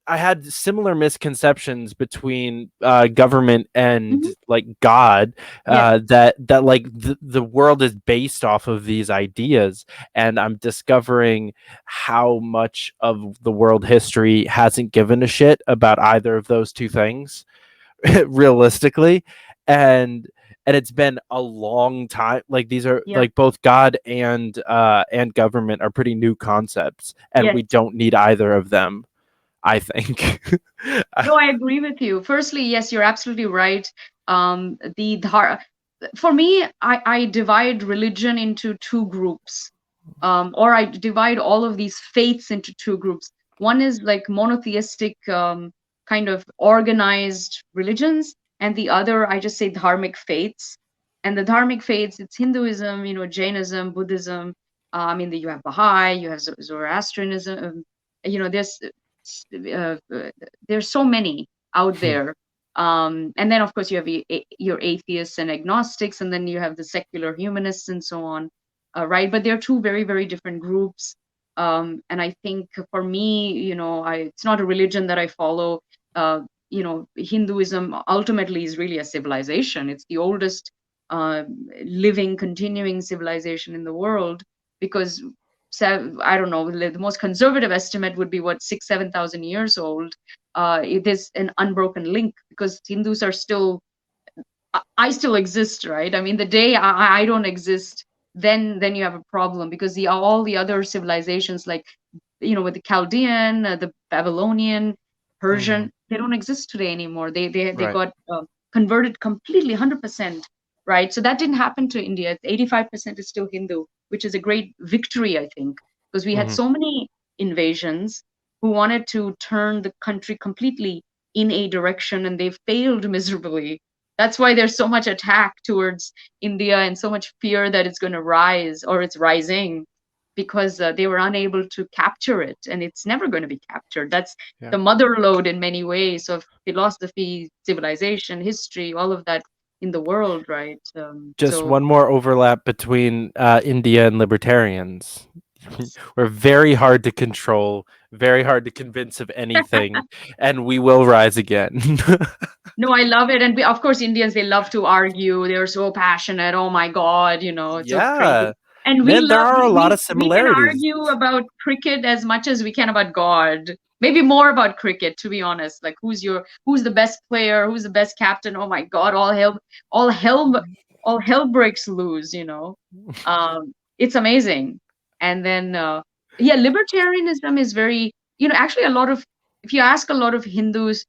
had similar misconceptions between government and Mhm. like God, Yes. that like the world is based off of these ideas. And I'm discovering how much of the world history hasn't given a shit about either of those two things, realistically. And and it's been a long time. Like, these are, Yeah. like, both God and government are pretty new concepts, and Yes. we don't need either of them, I think. No, I agree with you. Firstly, yes, you're absolutely right. The for me, I divide religion into two groups, or I divide all of these faiths into two groups. One is like monotheistic, kind of organized religions, and the other, I just say dharmic faiths. And the dharmic faiths, it's Hinduism, Jainism, Buddhism. You have Baha'i, you have Zoroastrianism. There's there's so many out there. And then, of course, you have your atheists and agnostics, and then you have the secular humanists and so on, right? But they're two very, very different groups. And I think for me, it's not a religion that I follow. Hinduism ultimately is really a civilization. It's the oldest uh, living, continuing civilization in the world, because I don't know, the most conservative estimate would be what, 7,000 years old. It is an unbroken link because Hindus are still, I still exist, right? I mean, the day I don't exist, then you have a problem, because all the other civilizations, like, with the Chaldean, the Babylonian, Mhm. Persian, they don't exist today anymore. They Right. got converted completely, 100%, right? So that didn't happen to India. 85% is still Hindu, which is a great victory, I think, because we had Mhm. so many invasions who wanted to turn the country completely in a direction, and they failed miserably. That's why there's so much attack towards India and so much fear that it's going to rise or it's rising. because they were unable to capture it, and it's never going to be captured. That's Yeah. the mother lode in many ways of philosophy, civilization, history, all of that in the world, right? Just one more overlap between India and libertarians. We're very hard to control, very hard to convince of anything, and we will rise again. No, I love it. And of course, Indians, they love to argue. They're so passionate. Oh my God, it's so crazy. Yeah. And we Man, there love, are a lot of we can similarities. argue about cricket as much as we can about God. Maybe more about cricket, to be honest. Like who's the best player? Who's the best captain? Oh my God, all hell, all hell breaks loose. It's amazing. And then, yeah, libertarianism is very, actually a lot of, if you ask a lot of Hindus,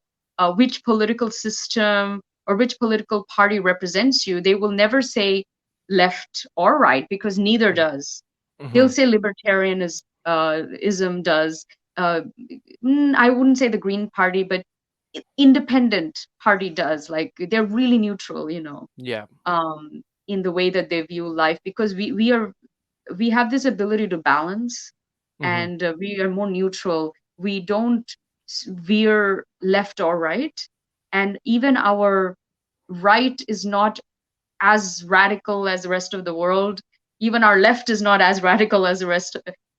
which political system or which political party represents you, they will never say left or right because neither does. He'll Mhm, say libertarianism ism does. Uh, I wouldn't say the Green Party, but independent party does. Like they're really neutral, yeah. in the way that they view life because we have this ability to balance, Mhm, and we are more neutral. We don't veer left or right, and even our right is not as radical as the rest of the world. Even our left is not as radical as the rest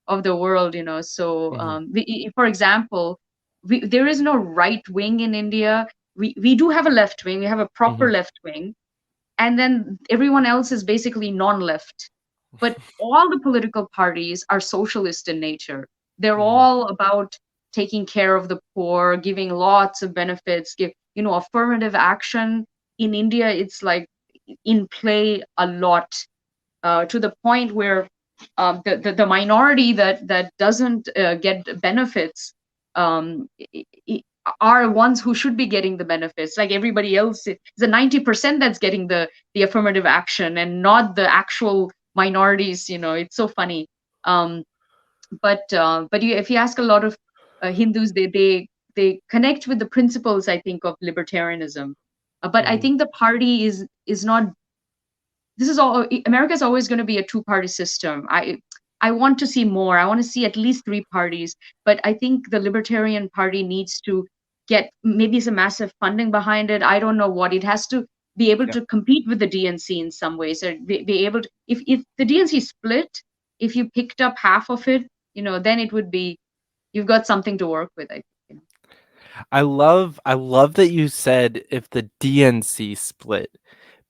of the world. So, mhm, for example, there is no right wing in India. We do have a left wing. We have a proper mhm, left wing, and then everyone else is basically non-left. But all the political parties are socialist in nature. They're mhm. all about taking care of the poor, giving lots of benefits, affirmative action. In India, it's like in play a lot, to the point where the minority that doesn't get benefits, um, i- i- are ones who should be getting the benefits. Like everybody else, it's the 90% that's getting the affirmative action and not the actual minorities. It's so funny. Um, but if you ask a lot of Hindus, they connect with the principles, I think, of libertarianism. But I Mhm. think the party is not. This is all. America is always going to be a two-party system. I want to see more. I want to see at least three parties. But I think the Libertarian Party needs to get maybe some massive funding behind it. I don't know what. It has to be able Yeah. to compete with the DNC in some ways, or be able to. If the DNC split, if you picked up half of it, then it would be, you've got something to work with. I think. I love that you said if the DNC split,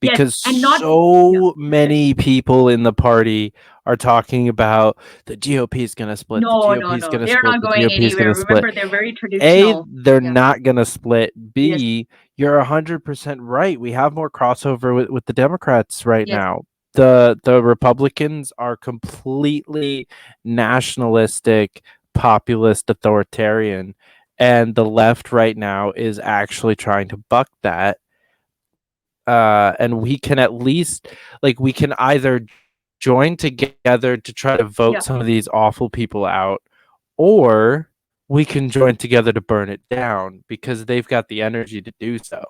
Yes, because and not. Yeah. so many people in the party are talking about the GOP is gonna split, the No, GOP no, is no. gonna They're split, not the going GOP is anywhere. gonna split. Remember, they're very A, traditional. they're Yeah. not gonna split. Yes. B, you're 100% right. We have more crossover with the Democrats right Yes. now. The Republicans are completely nationalistic, populist, authoritarian, and the left right now is actually trying to buck that. And we can at least, like, we can either join together to try to vote Yeah. some of these awful people out, or we can join together to burn it down because they've got the energy to do so.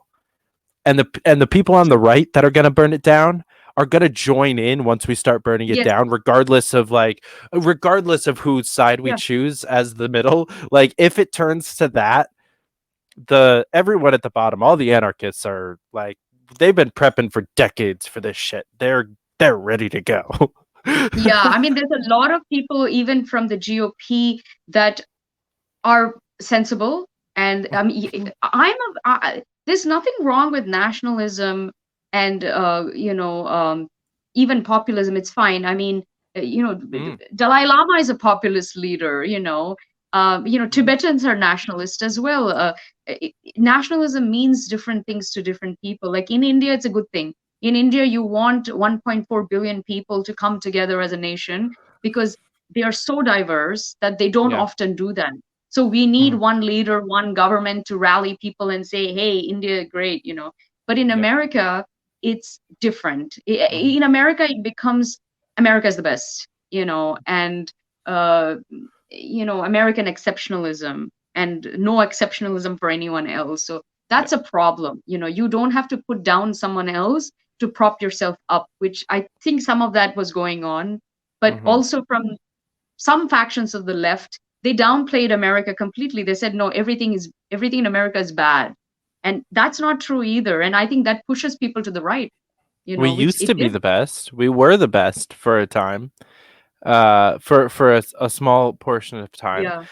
And the people on the True. right that are going to burn it down are going to join in once we start burning it Yes. down, regardless of whose side we Yeah. choose as the middle. Like, if it turns to that, the everyone at the bottom, all the anarchists are like, they've been prepping for decades for this shit. They're ready to go. Yeah. I mean, there's a lot of people, even from the GOP, that are sensible. And there's nothing wrong with nationalism and, even populism. It's fine. I mean, Mm, Dalai Lama is a populist leader. mhm. Tibetans are nationalist as well. Nationalism means different things to different people. Like in India, it's a good thing. In India, you want 1.4 billion people to come together as a nation because they are so diverse that they don't Yeah. often do that. So we need Mhm. one leader, one government to rally people and say, "Hey, India, great." But in Yep. America, it's different. Mhm. In America, it becomes America's the best, and uh, American exceptionalism and no exceptionalism for anyone else. So Yep. that's a problem. You don't have to put down someone else to prop yourself up, which I think some of that was going on, but Mhm. also from some factions of the left, they downplayed America completely. They said, no, everything in America is bad. And that's not true either. And I think that pushes people to the right, We which used it to be did. the best. We were the best for a time. For a small portion of time. Yeah.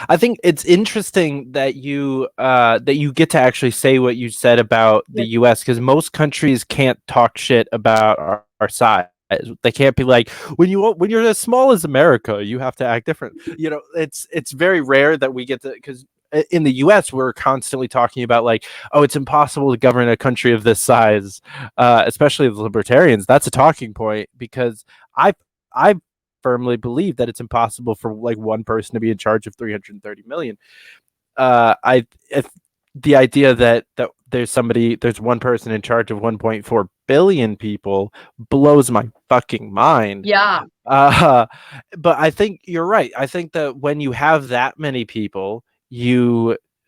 I think it's interesting that you get to actually say what you said about the Yes. U.S. because most countries can't talk shit about our size. They can't be like when you're as small as America, you have to act different. It's very rare that we get to because in the U.S. we're constantly talking about like, oh, it's impossible to govern a country of this size, especially the libertarians. That's a talking point because I firmly believe that it's impossible for like one person to be in charge of 330 million. I if the idea that there's one person in charge of 1.4 billion people blows my fucking mind. Yeah. Uh, but I think you're right. I think that when you have that many people,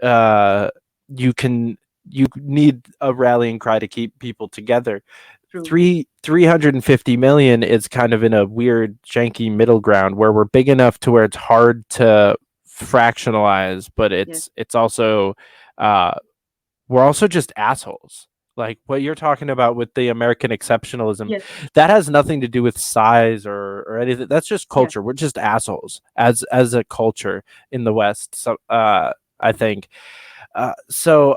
uh you can you need a rallying cry to keep people together. True. 350 million is kind of in a weird janky middle ground where we're big enough to where it's hard to fractionalize, but Yes. it's also uh we're also just assholes. Like what you're talking about with the American exceptionalism, Yes. that has nothing to do with size or anything. That's just Yes. culture. We're just assholes as a culture in the West. So I think so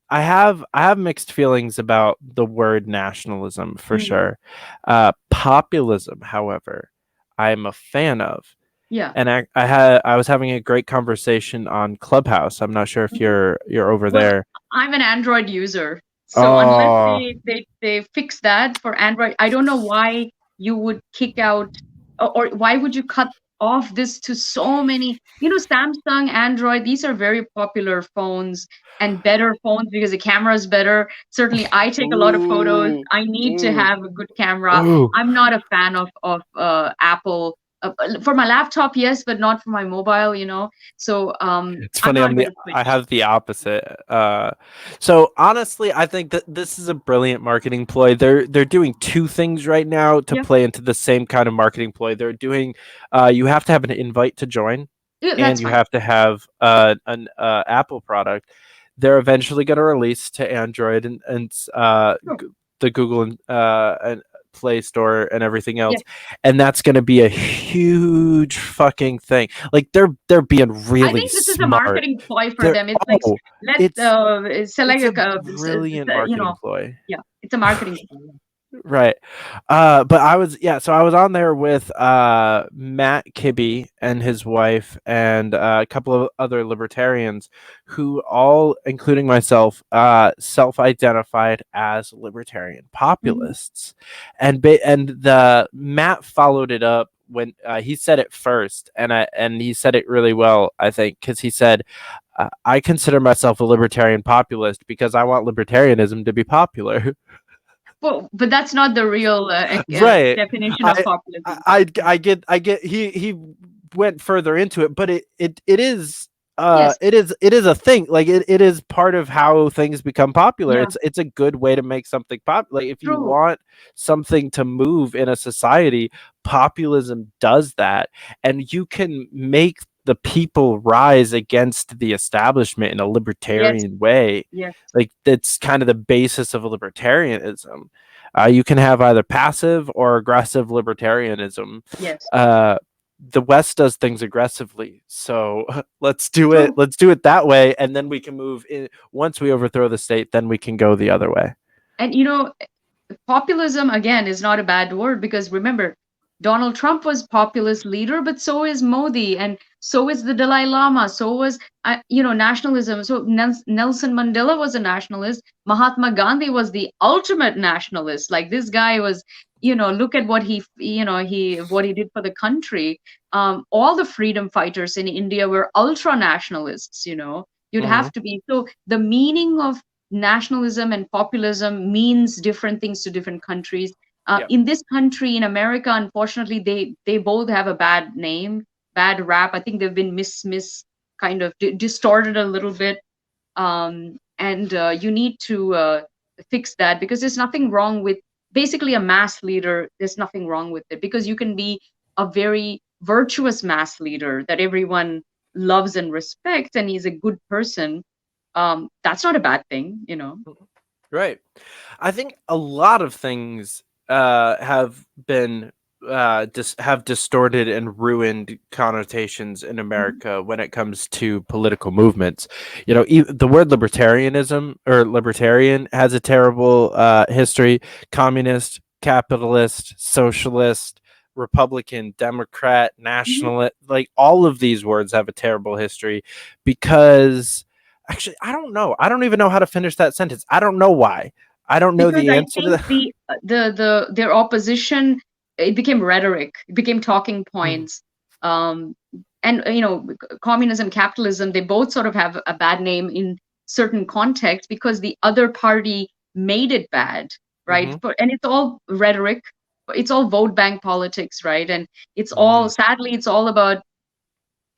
I have mixed feelings about the word nationalism for Mm. sure. Populism, however, I'm a fan of. Yeah. And I was having a great conversation on Clubhouse. I'm not sure if Mhm. you're over Well, there. I'm an Android user, so unless Oh, they fix that for Android, I don't know why you would kick out or why would you cut off this to so many, Samsung, Android, these are very popular phones and better phones because the camera is better. Certainly, I take a lot of photos. ooh, I need to ooh, have a good camera. ooh. I'm not a fan of Apple. For my laptop, yes, but not for my mobile, So It's I'm funny. not going to I switch. have the opposite. So honestly, I think that this is a brilliant marketing ploy. They're doing two things right now to Yeah. play into the same kind of marketing ploy. They're doing, you have to have an invite to join, Yeah, and that's you fine. have to have an Apple product. They're eventually going to release to Android Sure. the Google and Play Store and everything Yeah. else, and that's going to be a huge fucking thing. Like they're being I really think this is a smart. marketing ploy for They're them. It's like oh, let's it's select it's a s- brilliant marketing ploy. yeah, it's a marketing ploy. Right. But so I was on there with Matt Kibbe and his wife and a couple of other libertarians who all, including myself, self-identified as libertarian Mhm. populists. And the Matt followed it up when he said it first, and he said it really well, I think, because he said, I consider myself a libertarian populist because I want libertarianism to be popular. But that's not the real Right. definition of I populism. I get he went further into it, but it is Yes. it is a thing. Like it is part of how things become popular. Yeah. It's a good way to make something popular. Like if you True. want something to move in a society, populism does that, and you can make the people rise against the establishment in a Yes. libertarian way. Yes. Like that's kind of the basis of libertarianism. You can have either passive or aggressive libertarianism. Yes. Uh, the West does things aggressively, so let's do it. True. Let's do it that way, and then we can move in. Once we overthrow the state, then we can go the other way. And populism again is not a bad word because remember, Donald Trump was populist leader, but so is Modi, and so is the Dalai Lama. So was nationalism. So Nelson Mandela was a nationalist. Mahatma Gandhi was the ultimate nationalist. Like this guy was, look at what he did for the country. All the freedom fighters in India were ultra nationalists. You'd Hmm. have to be. So the meaning of nationalism and populism means different things to different countries. Yeah. In this country, in America, unfortunately, they both have a bad name, bad rap. I think they've been mis kind of distorted a little bit, and you need to fix that because there's nothing wrong with basically a mass leader. There's nothing wrong with it because you can be a very virtuous mass leader that everyone loves and respects, and he's a good person, that's not a bad thing, you know. Right. I think a lot of things have been have distorted and ruined connotations in Mhm. America when it comes to political movements. You know, the word libertarianism or libertarian has a terrible history. Communist, capitalist, socialist, Republican, Democrat, Mhm. nationalist, like all of these words have a terrible history because actually I don't know. I don't even know how to finish that sentence. I don't know why. I don't know Because the I answer to think that. their opposition, it became rhetoric, it became talking Mm, points, um, and communism, capitalism, they both sort of have a bad name in certain contexts because the other party made it bad, right? mhm, And it's all rhetoric, it's all vote bank politics, right? And it's all mm, sadly it's all about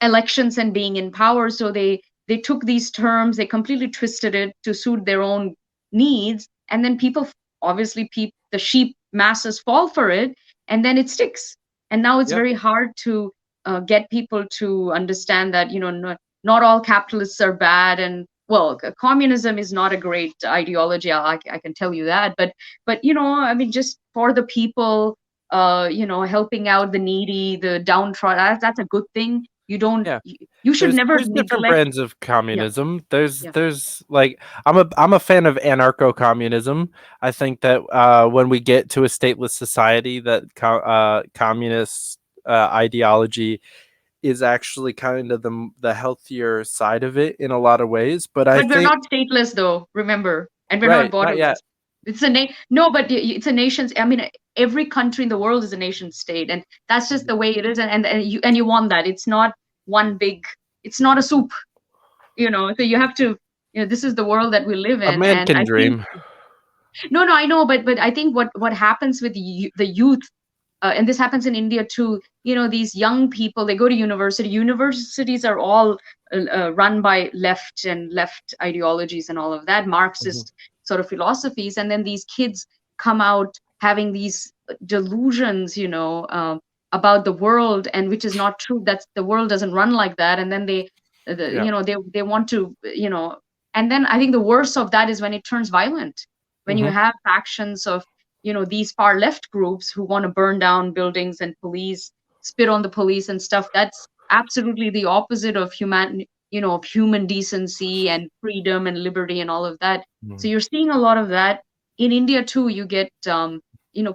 elections and being in power, so they took these terms, they completely twisted it to suit their own needs, and then people, obviously the sheep masses fall for it, and then it sticks. And now it's yep, very hard to get people to understand that, not all capitalists are bad, and well, communism is not a great ideology, I can tell you that, but I mean, just for the people, helping out the needy, the downtrodden, that's a good thing. You don't yeah. you should never There's different neglect. brands of Yeah, communism. yeah. There's like I'm a fan of anarcho-communism. I think that when we get to a stateless society, that communist ideology is actually kind of the healthier side of it in a lot of ways. But I But we're think not stateless though, remember, and we're not right, not borderless. yet. It's a no, but it's a nation's. I mean, every country in the world is a nation state, and that's just Mhm. the way it is. And you want that. It's not one big. It's not a soup, So you have to. This is the world that we live A in, man and can I think dream. no, no, I know, but I think what happens with the youth, and this happens in India too. These young people, they go to university. Universities are all run by left ideologies and all of that, Mhm. Marxist sort of philosophies, and then these kids come out having these delusions, about the world, and which is not true. That's the world doesn't run like that, and then Yeah. they want to, and then I think the worst of that is when it turns violent, when you Hmm. have factions of these far left groups who want to burn down buildings and police, spit on the police and stuff. That's absolutely the opposite of human decency and freedom and liberty and all of that. So you're seeing a lot of that in India too. You get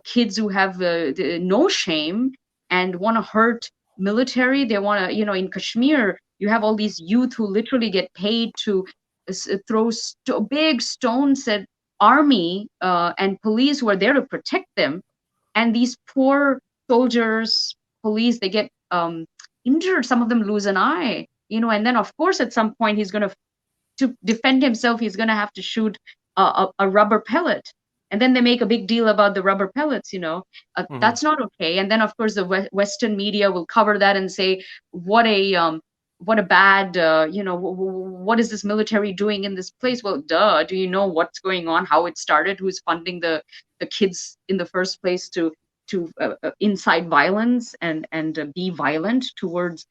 kids who have no shame and want to hurt military. They want to, in Kashmir, you have all these youth who literally get paid to throw big stones at army and police who are there to protect them, and these poor soldiers, police, they get injured, some of them lose an eye, and then of course at some point he's going to defend himself, he's going to have to shoot a rubber pellet, and then they make a big deal about the rubber pellets, Hmm. that's not okay. And then of course the Western media will cover that and say what a bad, what is this military doing in this place? Well, duh, do you know what's going on, how it started, who's funding the kids in the first place to incite violence and be violent towards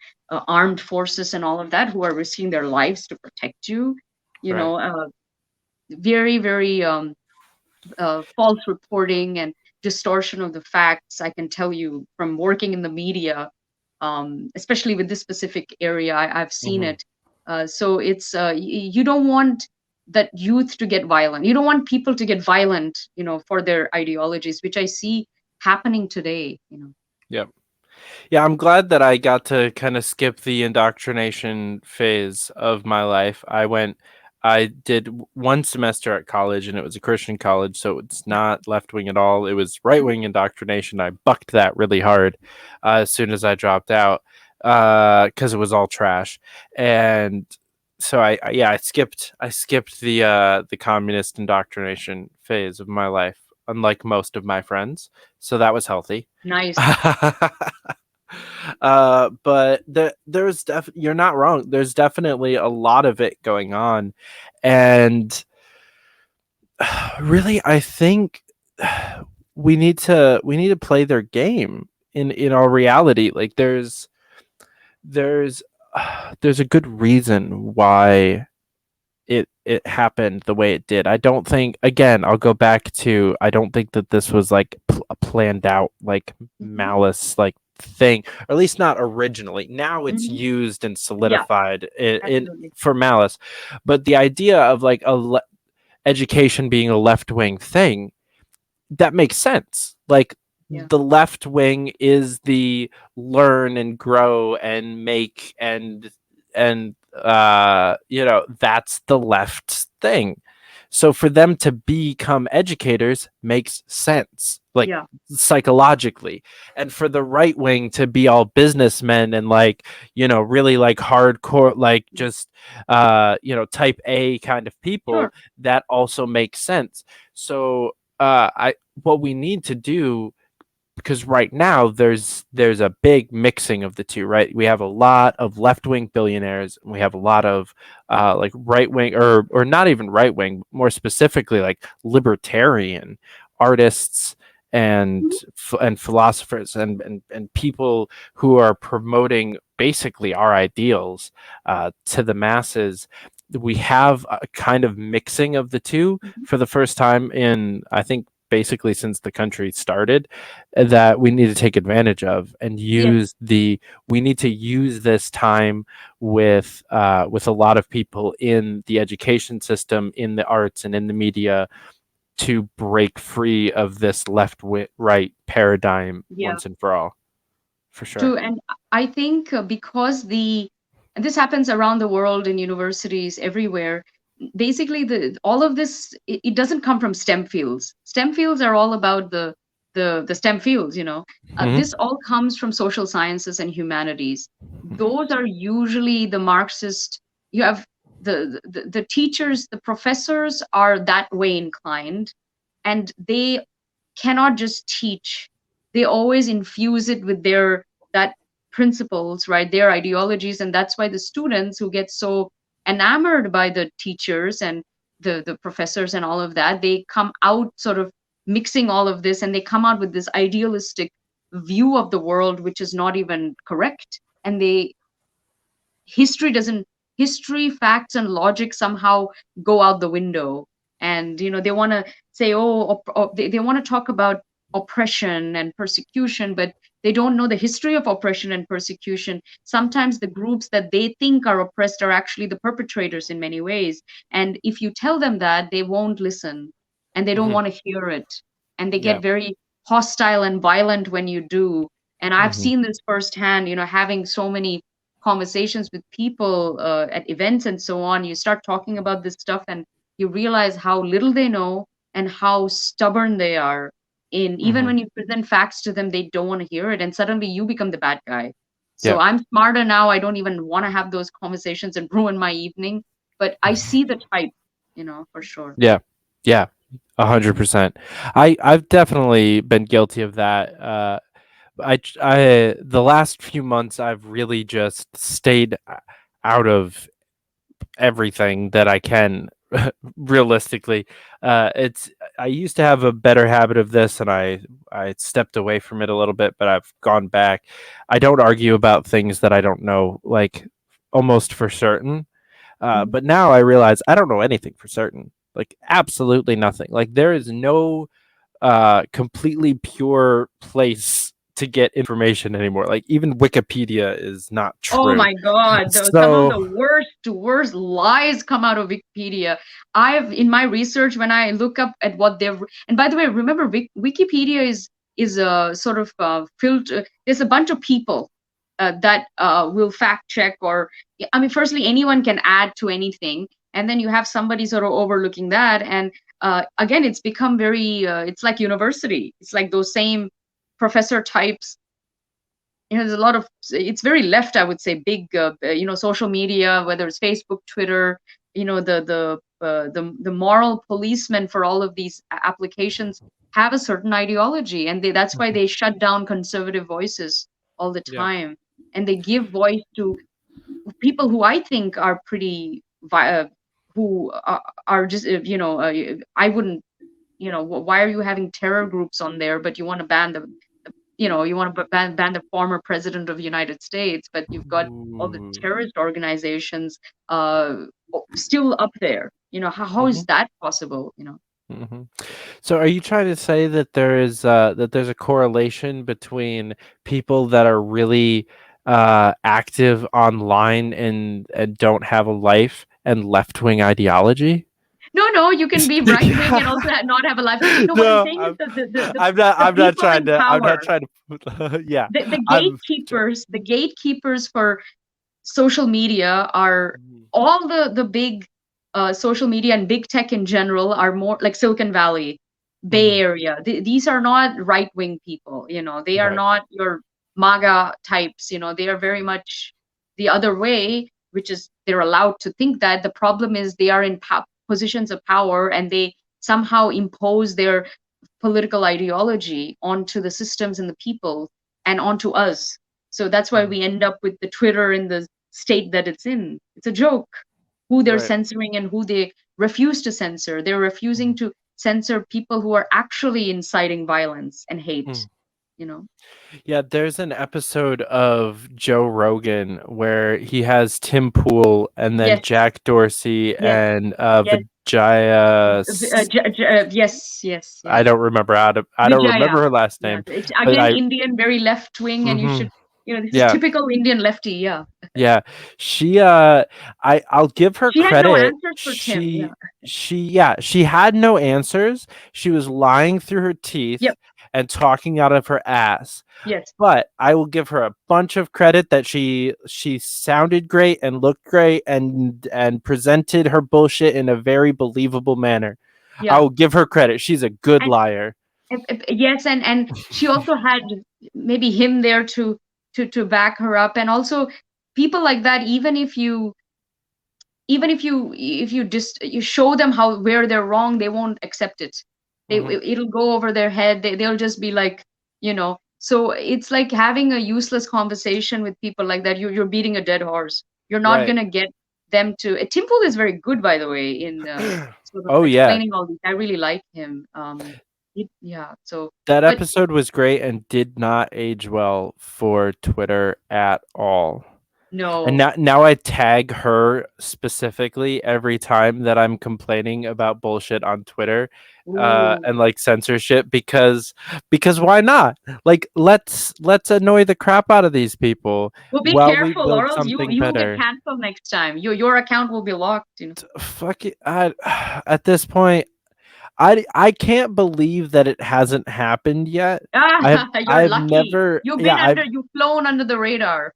armed forces and all of that, who are risking their lives to protect you, you Right. know very, very false reporting and distortion of the facts. I can tell you from working in the media, especially with this specific area, I've seen Hmm. it. So it's you don't want that youth to get violent. You don't want people to get violent, for their ideologies, which I see happening today. Yep. Yeah, I'm glad that I got to kind of skip the indoctrination phase of my life. I did one semester at college and it was a Christian college, so it's not left wing at all. It was right wing indoctrination. I bucked that really hard as soon as I dropped out because it was all trash. And so yeah, I skipped the communist indoctrination phase of my life, unlike most of my friends. So that was healthy. Nice. But you're not wrong. There's definitely a lot of it going on. And really, I think we need to play their game. in our reality. Like there's there's a good reason why it happened the way it did. I don't think, again, I'll go back to, I don't think that this was like a planned out like Hmm. malice like thing, or at least not originally. Now it's Hmm. used and Yeah, solidified in absolutely. for malice. But the idea of like education being a left wing thing, that makes sense. Like Yeah, the left wing is the learn and grow and make and that's the left thing. So for them to become educators makes sense, like yeah, psychologically. And for the right wing to be all businessmen and like, really like hardcore, like just type A kind of sure. people, that also makes sense. So I what we need to do, because right now there's a big mixing of the two, right? We have a lot of left-wing billionaires, and we have a lot of like right-wing, or not even right-wing, more specifically like libertarian artists Mhm. and philosophers and people who are promoting basically our ideals to the masses. We have a kind of mixing of the two Mhm. for the first time in, I think, basically since the country started, that we need to take advantage of and Yes, we need to use this time with a lot of people in the education system, in the arts, and in the media to break free of this right paradigm yeah. once and for all, for sure. True, and I think because and this happens around the world in universities everywhere. Basically, the all of this it doesn't come from STEM fields. STEM fields are all about the STEM fields. Hmm. This all comes from social sciences and humanities. Those are usually the Marxist. You have the teachers, the professors are that way inclined, and they cannot just teach. They always infuse it with their that principles, right? Their ideologies, and that's why the students who get so enamored by the teachers and the professors and all of that, they come out sort of mixing all of this, and they come out with this idealistic view of the world which is not even correct, and they history doesn't history, facts, and logic somehow go out the window. And they want to say, they want to talk about oppression and persecution, but they don't know the history of oppression and persecution. Sometimes the groups that they think are oppressed are actually the perpetrators in many ways, and if you tell them that, they won't listen, and they don't Hmm. want to hear it, and they Yeah. get very hostile and violent when you do. And I've Hmm. seen this firsthand, having so many conversations with people at events and so on. You start talking about this stuff, and you realize how little they know and how stubborn they are. In even Hmm. when you present facts to them, they don't want to hear it, and suddenly you become the bad guy. So Yeah. I'm smarter now. I don't even want to have those conversations and ruin my evening. But I see the type, for sure. Yeah. Yeah. 100%. I've definitely been guilty of that. The last few months I've really just stayed out of everything that I can. Realistically, it's I used to have a better habit of this, and I stepped away from it a little bit, but I've gone back. I don't argue about things that I don't know, like almost for certain. Mhm. But now I realize I don't know anything for certain, like absolutely nothing. Like there is no completely pure place to get information anymore. Like even Wikipedia is not Oh true. my God, some of So the worst lies come out of Wikipedia. In my research, when I look up at what they've, and by the way, remember Wikipedia is a sort of filter. There's a bunch of people that will fact check, or I mean, firstly, anyone can add to anything, and then you have somebody sort of overlooking that, and again, it's become very, it's like university. It's like those same professor types. There's a lot of, it's very left, I would say, big social media, whether it's Facebook, Twitter, the moral policemen for all of these applications have a certain ideology, and that's why mhm, they shut down conservative voices all the yeah. time, and they give voice to people who I think are pretty who are just I wouldn't, why are you having terror groups on there, but you want to ban them? you want to ban the former president of the United States, but you've got all the Ooh. terrorist organizations still up there. How is Mhm, that possible? mhm. So are you trying to say that there's a correlation between people that are really active online and don't have a life and left-wing ideology? No, you can be right wing and also Yeah. not have a life. No, what I'm No, saying is that the I'm not people trying in to power, yeah. the I'm gatekeepers for social media are Mhm, all the big social media and big tech in general are more like Silicon Valley, Bay mhm. Area. These are not right wing people. They are Right. not your MAGA types. They are very much the other way, which is they're allowed to think that. The problem is they are in positions of power and they somehow impose their political ideology onto the systems and the people and onto us. So that's why Mhm. we end up with the Twitter in the state that it's in. It's a joke who they're Right. censoring and who they refuse to censor. They're refusing Mhm, to censor people who are actually inciting violence and hate, mhm. you know? Yeah, there's an episode of Joe Rogan where he has Tim Pool and then Yes, Jack Dorsey yes, and yes. Vijaya. Yes, yes, I yes. don't remember I don't Vijaya. remember her last Yeah, name, it's but again I Indian, very left wing, and you hmm should, this is yeah, typical Indian lefty. Yeah. yeah. She I'll give her She had no credit. answers for Tim. Yeah. She had no answers. She was lying through her teeth Yep. and talking out of her ass. Yes. But I will give her a bunch of credit that she sounded great and looked great and presented her bullshit in a very believable manner. I Yeah. will give her credit. She's a good And liar. yes, and she also had maybe him there to back her up, and also people like that. Even if you show them where they're wrong, they won't accept it. Mhm. It'll go over their head. They'll just be like, so it's like having a useless conversation with people like that. You're beating a dead horse. You're not Right. gonna get them to. Tim Pool is very good, by the way, in sort of Oh yeah. explaining all these. I really like him. Yeah. So, That but episode was great and did not age well for Twitter at all. And no. now I tag her specifically every time that I'm complaining about bullshit on Twitter, and Ooh. like censorship because why not? Like let's annoy the crap out of these people Well, be while we careful, or build else you something you will get better. canceled next time. Your account will be locked. Fuck it. At this point, I can't believe that it hasn't happened yet. Ah, you're I've lucky. never yeah You've flown under the radar.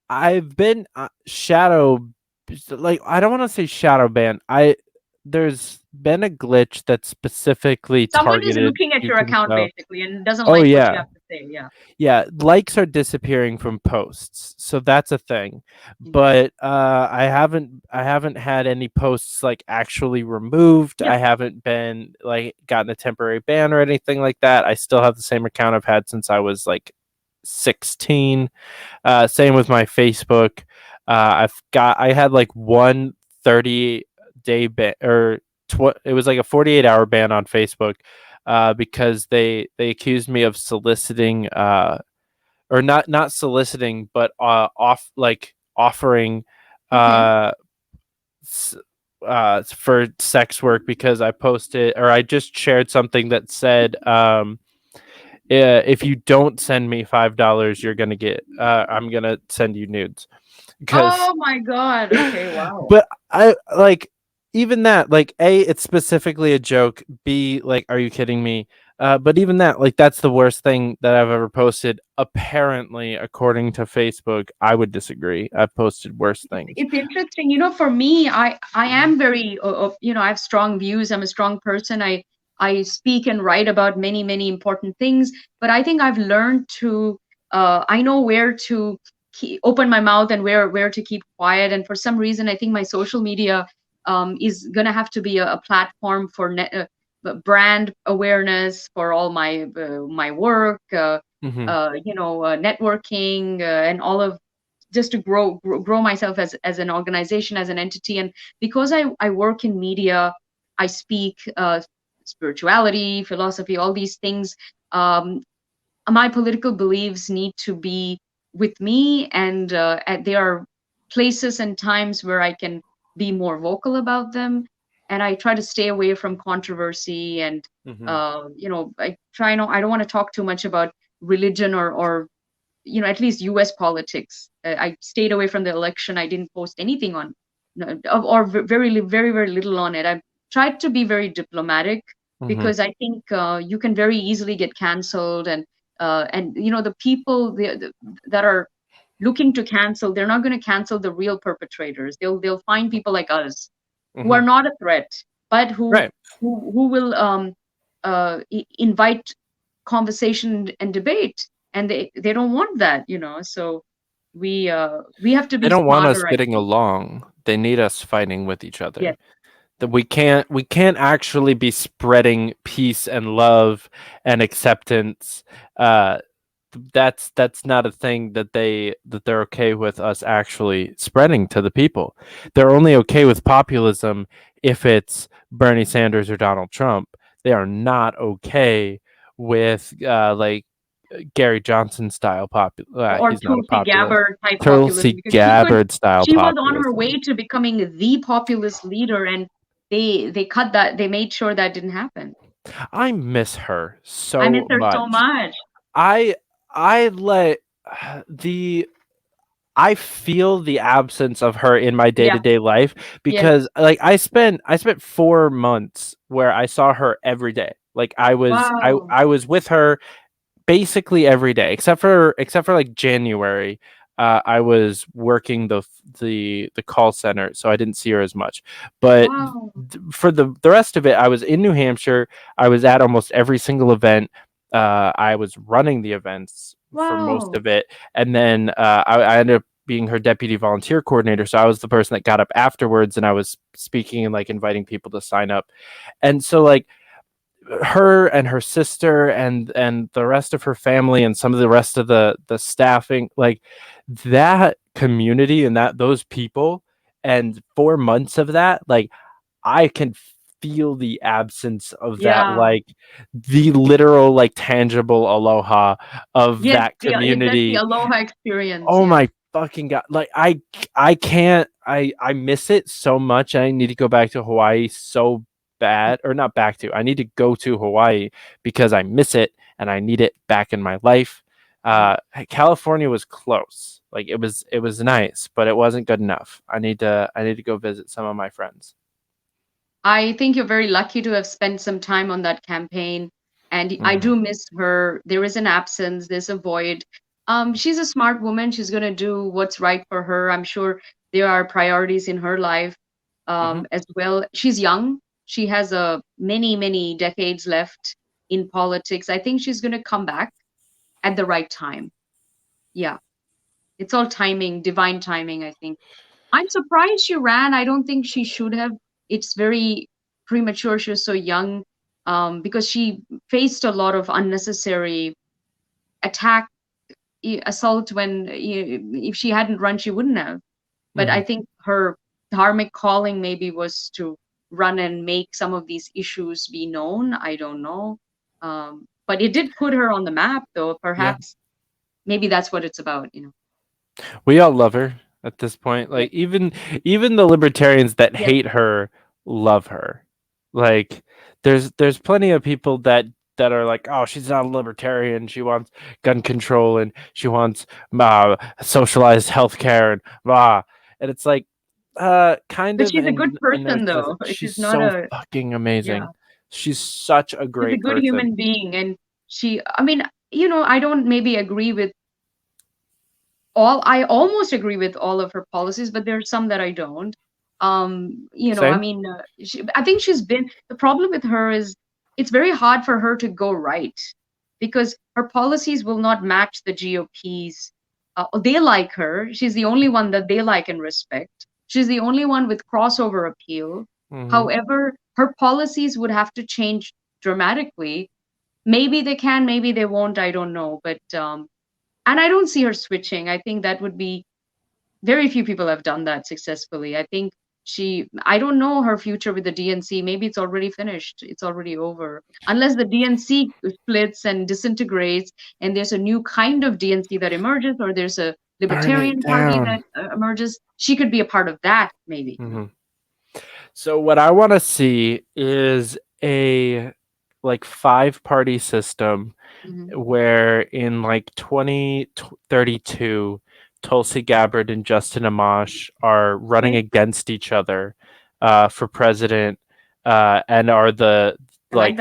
I've been shadow like I don't want to say shadow ban. I There's been a glitch that specifically Someone is targeted looking at your YouTube. account So, basically and doesn't oh like what you yeah, have to say. Yeah. yeah. Likes are disappearing from posts, so that's a thing. Mhm. But I haven't had any posts like actually removed. Yep. I haven't been like gotten a temporary ban or anything like that. I still have the same account I've had since I was like 16. Same with my Facebook. I had like one 30-day ban or it was like a 48-hour ban on Facebook because they accused me of soliciting or not soliciting but offering Okay. uh for sex work because I posted or I just shared something that said if you don't send me $5 you're gonna get I'm gonna send you nudes because Oh my God. Okay. Wow. but I like even that like a it's specifically a joke, b like are you kidding me, but even that like that's the worst thing that I've ever posted apparently according to Facebook. I would disagree. I've posted worse things. It's interesting. For me, I Mhm, am very, I have strong views. I'm a strong person. I speak and write about many important things. But I think I've learned to, I know where to open my mouth and where to keep quiet. And for some reason, I think my social media is gonna have to be a platform for brand awareness for all my work. mhm, Networking and all of just to grow myself as an organization, as an entity. And because I work in media, I speak spirituality, philosophy, all these things. um, my political beliefs need to be with me, and there are places and times where I can be more vocal about them, and I try to stay away from controversy. And Hmm. I don't want to talk too much about religion, or at least US politics. I stayed away from the election. I didn't post anything on, no, or very, very little on it. I tried to be very diplomatic, Hmm. because I think you can very easily get canceled. And the people that are looking to cancel, they're not going to cancel the real perpetrators. They'll find people like us who Hmm. are not a threat, but who Right. who will invite conversation and debate, and they don't want that. So we have to They be don't want us smarter, I getting think. along. They need us fighting with each Yes. other. That we can't actually be spreading peace and love and acceptance. Uh, that's not a thing that they're okay with us actually spreading to the people. They're only okay with populism if it's Bernie Sanders or Donald Trump. They are not okay with like Gary Johnson style Or he's not a Tulsi populist. Gabbard type populism, Tulsi because Gabbard style she was on her way populism. to becoming the populist leader, and they cut that. They made sure that didn't happen. I miss her I miss so her so much. much. I I let the I feel the absence of her in my Yeah. day-to-day life Yes. because like I spent 4 months where I saw her every day. Like Wow. I was with her basically every day except for like January. I was working the call center, so I didn't see her as much. But Wow. for the rest of it, I was in New Hampshire. I was at almost every single event. I was running the events for most Wow. of it, and then I ended up being her deputy volunteer coordinator. So I was the person that got up afterwards, and I was speaking and like inviting people to sign up. And so like her and her sister and the rest of her family and some of the rest of the staffing, like that community and that those people, and 4 months of that, like I can feel the absence of that, Yeah. like the literal like tangible aloha of Yes, that that's the community. aloha experience. Oh Yes. my fucking god. Like I can't I miss it so much. I need to go back to Hawaii so bad, or not back to. I need to go to Hawaii because I miss it and I need it back in my life. Mhm. California was close. Like it was nice, but it wasn't good enough. I need to go visit some of my friends. I think you're very lucky to have spent some time on that campaign. And I Mhm. do miss her. There is an absence, there's a void. She's a smart woman. She's going to do what's right for her. I'm sure there are priorities in her life Mhm. as well. She's young. She has many, many decades left in politics. I think she's going to come back at the right time. Yeah. It's all timing, divine timing, I think. I'm surprised she ran. I don't think she should have. It's very premature. She was so young, because she faced a lot of unnecessary attack, assault. If she hadn't run, she wouldn't have. But I Mhm. think her dharmic calling maybe was to run and make some of these issues be known. I don't know. But it did put her on the map, though. Yeah. Perhaps maybe that's what it's about. We all love her at this point. Yes. Like even the libertarians that Yes. hate her love her. Like there's plenty of people that are like, "Oh, she's not a libertarian. She wants gun control and she wants socialized healthcare and blah." And it's like kind But of she's a good in a person, though. she's She's not so a fucking Yeah. amazing. She's such a She's a great good person. human being, and I mean, I don't maybe agree with I almost agree with all of her policies, but there are some that I don't. I Same? mean, I think the problem with her is it's very hard for her to go right, because her policies will not match the GOP's. They like her. She's the only one that they like and respect. She's the only one with crossover appeal. Mhm. However, her policies would have to change dramatically. Maybe they can, maybe they won't, I don't know. But and I don't see her switching. I think that would be very few people have done that successfully. I think I don't know her future with the DNC. Maybe it's already finished. It's already over. Unless the DNC splits and disintegrates and there's a new kind of DNC that emerges, or there's a Burn it libertarian party that down. emerges, she could be a part of that, maybe. Hmm. So what I want to see is a like 5-party system Mhm. where in like 2032, Tulsi Gabbard and Justin Amash are running Okay, against each other for president, and are the I like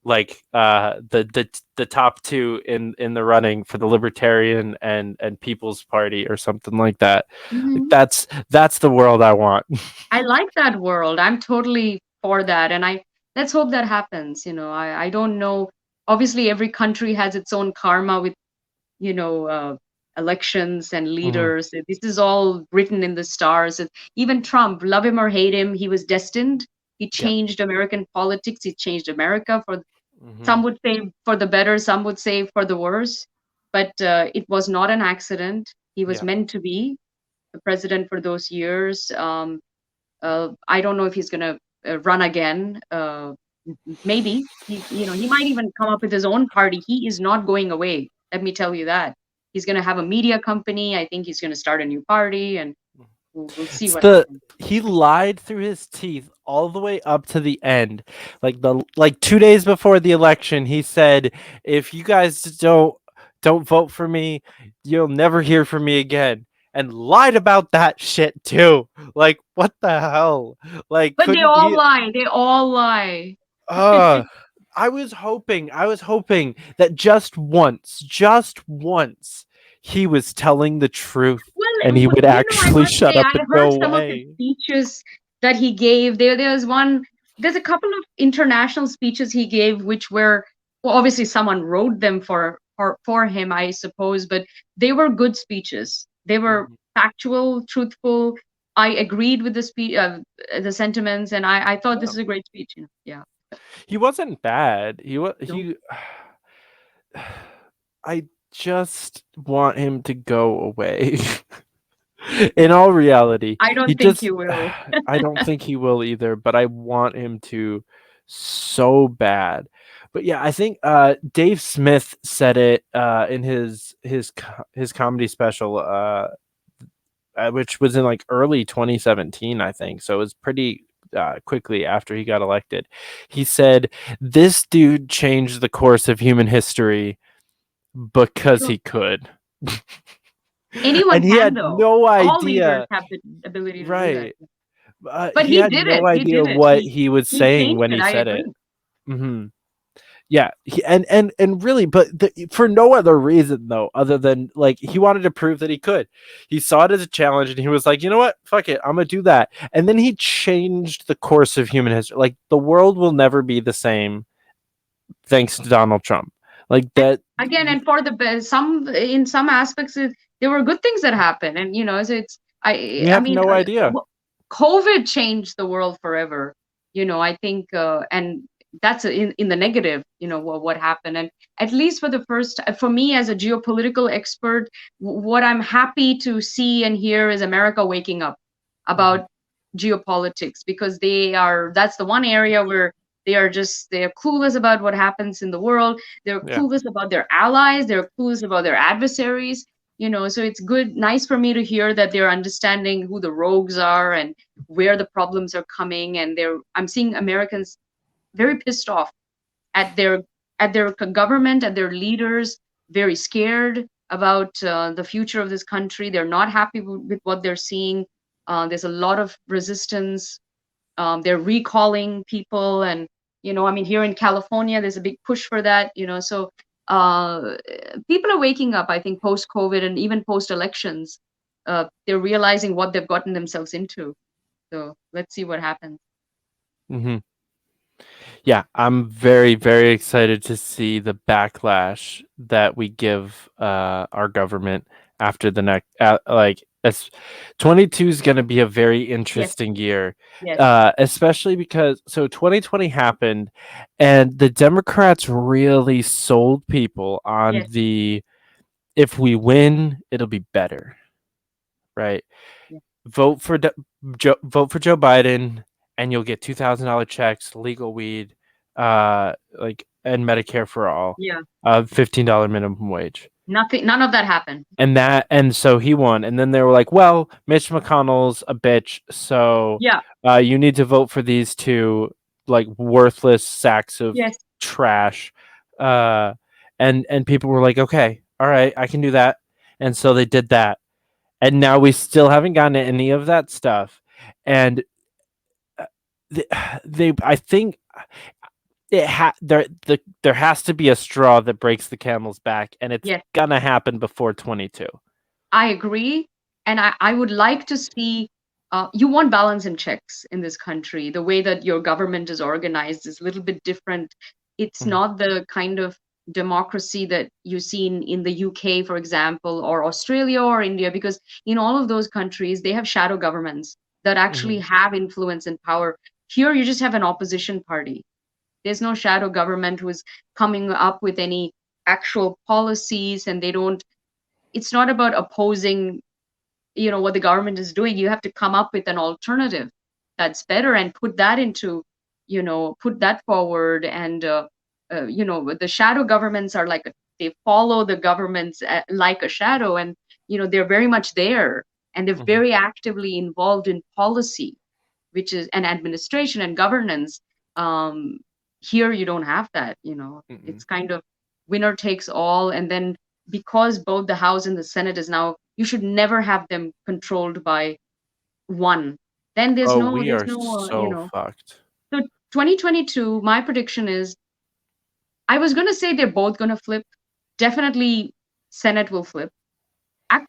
like that. the top two in the running for the Libertarian and People's Party or something like that. Like Mhm. that's the world I want. I like that world. I'm totally for that, and I let's hope that happens. I don't know. Obviously, every country has its own karma with you know, uh, elections and Mhm. leaders. This is all written in the stars. Even Trump, love him or hate him, he was destined. He Yep. changed American politics. He changed America for Hmm. some would say for the better, some would say for the worse. But it was not an accident. He was Yeah. meant to be the president for those years. I don't know if he's going to run again. Maybe he might even come up with his own party. He is not going away. Let me tell you that. He's going to have a media company. I think he's going to start a new party, and we'll see It's what the happens. he lied through his teeth all the way up to the end. Like 2 days before the election, he said, "If you guys don't vote for me, you'll never hear from me again." And lied about that shit too. Like what the hell? Like But they couldn't all he lie. They all lie. uh I was hoping that just once he was telling the truth and he would I actually must shut say, up I and go heard some of his away. speeches that he gave. There's a couple of international speeches he gave, which were, well, obviously someone wrote them for him, I suppose, but they were good speeches. They were Mhm. factual, truthful. I agreed with the sentiments, and I thought this Yeah. is a great speech. Yeah. He wasn't bad. No, I just want him to go away. In all reality, I he don't think just you will. I don't think he will either, but I want him to so bad. But yeah, I think Dave Smith said it in his comedy special, which was in like early 2017, I think. So it was pretty quickly after he got elected. He said, "This dude changed the course of human history because Sure. he could." Anyone And he can, had though. no All leaders idea, have the ability to do that. right? But He he had did it. no He idea did it. what He he was he saying changed when it. he I said it. agree. Hmm. Yeah, and really, but for no other reason though, other than like he wanted to prove that he could. He saw it as a challenge, and he was like, you know what, fuck it, I'm gonna do that. And then he changed the course of human history. Like the world will never be the same thanks to Donald Trump. Like And that. again, and for the best, in some aspects, there were good things that happened, and so it's We I have mean, no idea. COVID changed the world forever. I think, and that's in the negative. What happened, and at least for me as a geopolitical expert, what I'm happy to see and hear is America waking up Mhm. about geopolitics, because that's the one area where they are clueless about what happens in the world. They're Yeah. clueless about their allies. They're clueless about their adversaries. So it's nice for me to hear that they're understanding who the rogues are and where the problems are coming. And I'm seeing Americans very pissed off at their government, at their leaders, very scared about the future of this country. They're not happy with what they're seeing. There's a lot of resistance. They're recalling people, and I mean, here in California, there's a big push for that. So uh, people are waking up. I think post COVID and even post elections, they're realizing what they've gotten themselves into. So let's see what happens. Hmm. Yeah, I'm very, very excited to see the backlash that we give our government after the next, like, as 22 is going to be a very Yes, interesting year, yes, especially because so 2020 happened, and the Democrats really sold people on yes. the if we win, it'll be better, right? vote for Joe Biden, and you'll get $2,000 checks, legal weed, and Medicare for all, Yeah. $15 minimum wage. Nothing. None of that happened. And so he won. And then they were like, well, Mitch McConnell's a bitch, so Yeah. you need to vote for these two like worthless sacks of Yes. trash. And people were like, okay, all right, I can do that. And so they did that. And now we still haven't gotten any of that stuff. And they I think there has to be a straw that breaks the camel's back, and it's Yes. gonna happen before 22. I agree. And I would like to see, you want balance and checks in this country. The way that your government is organized is a little bit different. It's Mhm, not the kind of democracy that you see in the UK, for example, or Australia or India, because in all of those countries, they have shadow governments that actually mhm, have influence and power. Here, you just have an opposition party. There's no shadow government who's coming up with any actual policies, and they don't, it's not about opposing, what the government is doing. You have to come up with an alternative that's better and put that into, put that forward. And the shadow governments are like, they follow the governments like a shadow, and they're very much there, and they're mhm, very actively involved in policy, which is an administration and governance. um Here you don't have that. mhm. It's kind of winner takes all. And then, because both the House and the Senate is now, you should never have them controlled by one. Then there's Oh, no we there's are no so fucked. so 2022, my prediction is, I was going to say they're both going to flip. Definitely Senate will flip.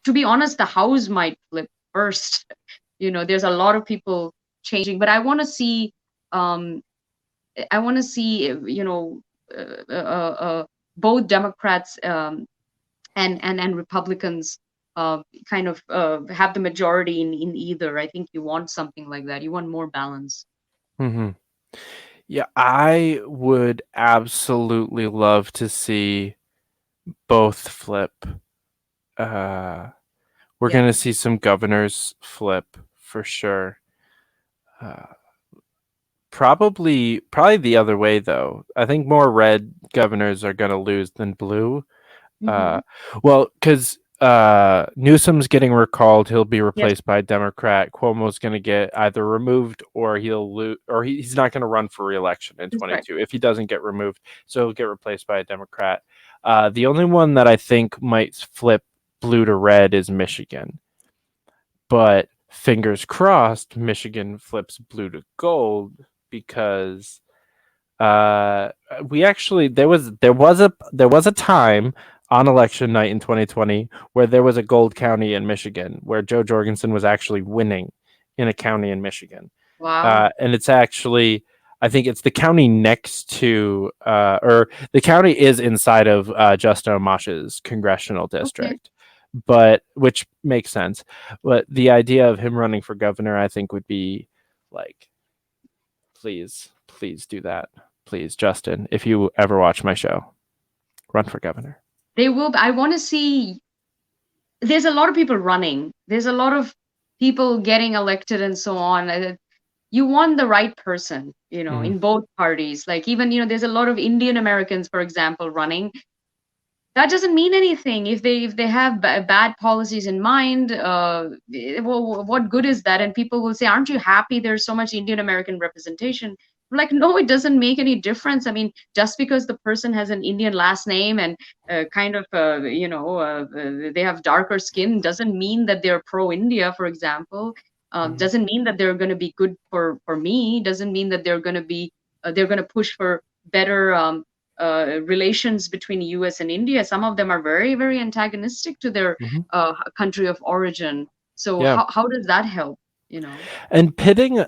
To be honest, the House might flip first. There's a lot of people changing, but um I want to see, both Democrats, and Republicans, kind of have the majority in either. I think you want something like that. You want more balance. Hmm. Yeah, I would absolutely love to see both flip. Uh, we're Yeah. gonna see some governors flip for sure. Uh, probably the other way though. I think more red governors are gonna lose than blue. Hmm. Uh, well, because Newsom's getting recalled, he'll be Yes, replaced by a Democrat. Cuomo's going to get either removed or he'll lose, or he's not going to run for reelection in that's right. 22 if he doesn't get removed. So he'll get replaced by a Democrat. The only one that I think might flip blue to red is Michigan, but fingers crossed, Michigan flips blue to gold because uh, we actually there was a time on election night in 2020 where there was a gold county in Michigan where Joe Jorgensen was actually winning in a county in Michigan. Wow. And it's actually, I think it's the county next to, or the county is inside of Justin Amash's congressional Okay. district, but which makes sense. But the idea of him running for governor, I think, would be like, please do that. Please, Justin, if you ever watch my show, run for governor. They will. I want to see. There's a lot of people running. There's a lot of people getting elected and so on. You want the right person, Mhm, in both parties. Like, even, there's a lot of Indian Americans, for example, running. That doesn't mean anything if they have bad policies in mind. Well, what good is that? And people will say, aren't you happy there's so much Indian American representation? I'm like, no, it doesn't make any difference. I mean, just because the person has an Indian last name and kind of they have darker skin, doesn't mean that they're pro India, for example. mhm, Doesn't mean that they're going to be good for me. Doesn't mean that they're going to push for better relations between US and India. Some of them are very, very antagonistic to their mhm. country of origin. So Yeah, how does that help? You know? and pitting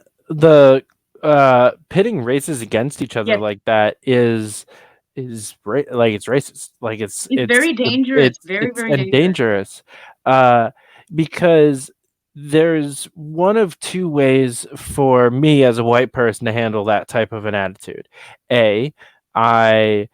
races against each other Yes, like that like it's racist. Like it's very dangerous. Very, it's very and dangerous. dangerous, uh, because there's one of two ways for me as a white person to handle that type of an attitude. A, I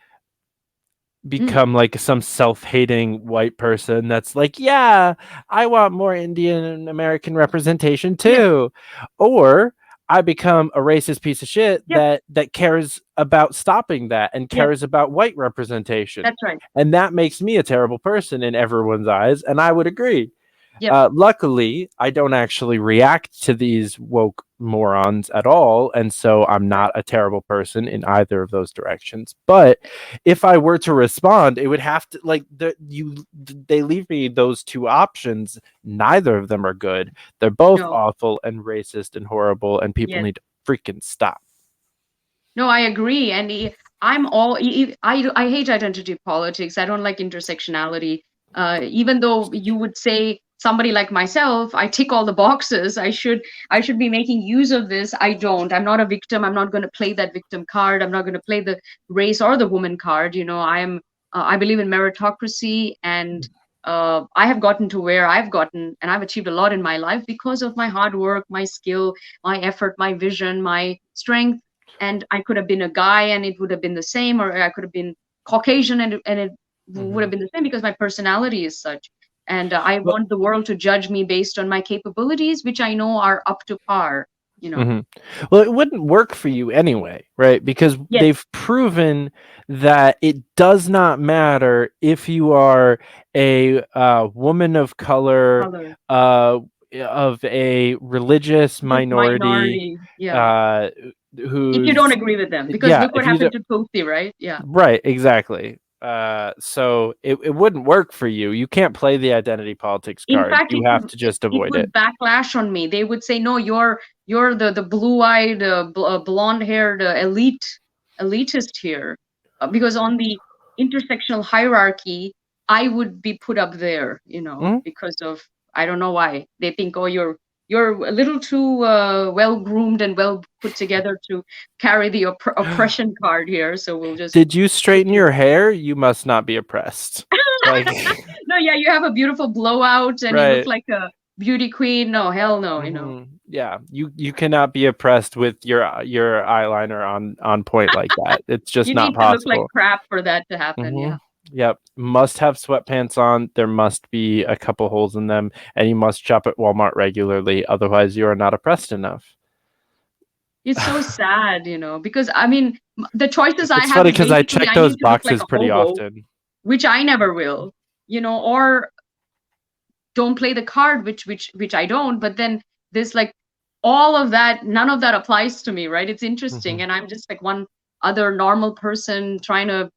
become like some self-hating white person that's like, yeah, I want more Indian and American representation Yes. too. Or I become a racist piece of shit Yep. that cares about stopping that and Yes. cares about white representation. That's right. And that makes me a terrible person in everyone's eyes, and I would agree. Yep. Luckily, I don't actually react to these woke morons at all, and so I'm Right. not a terrible person in either of those directions. But if I were to respond, it would have to like they leave me those two options. Neither of them are good. They're both No. awful and racist and horrible, and people Yes. need to freaking stop. No, I agree. And I'm all, I hate identity politics. I don't like intersectionality. Even though you would say somebody like myself, I tick all the boxes. I should be making use of this. I don't. I'm not a victim. I'm not going to play that victim card. I'm not going to play the race or the woman card. I believe in meritocracy, and I have gotten to where I've gotten, and I've achieved a lot in my life because of my hard work, my skill, my effort, my vision, my strength. And I could have been a guy and it would have been the same, or I could have been Caucasian and it would have been the same because my personality is such. And I Well, want the world to judge me based on my capabilities, which I know are up to par, you know. mhm. Well, it wouldn't work for you anyway, right? Because Yes, they've proven that it does not matter if you are a woman of color, color. uh, of a religious This minority, minority, yeah. uh, If you don't who's agree with them, because yeah, look what if you do, happened to Tulsi, right? Yeah. right, exactly. So it wouldn't work for you. You can't play the identity politics In card. fact, You have to just it avoid it. would backlash on me. They would say, "No, you're the blue-eyed, blonde-haired elitist here," because on the intersectional hierarchy, I would be put up there, Mhm. because of I don't know why they think, "Oh, you're a little too well groomed and well put together to carry the oppression card here, so we'll just Did you put straighten you." your hair? You must not be oppressed. Like, No, yeah, you have a beautiful blowout and you look right. like a beauty queen. No, hell no. Yeah, you cannot be oppressed with your eyeliner on point like that. It's just You not need to look like possible. crap for that to happen. hmm Yeah. Yep. Must have sweatpants on. There must be a couple holes in them, and you must shop at Walmart regularly. Otherwise, you are not oppressed enough. It's so sad, because I mean, the choices I It's have funny is because I basically check I those need to look like boxes a pretty hobo, often. which I never will, or don't play the card, which I don't. But then this like all of that, none of that applies to me, right? It's hmm interesting, and I'm just like one other normal person trying to,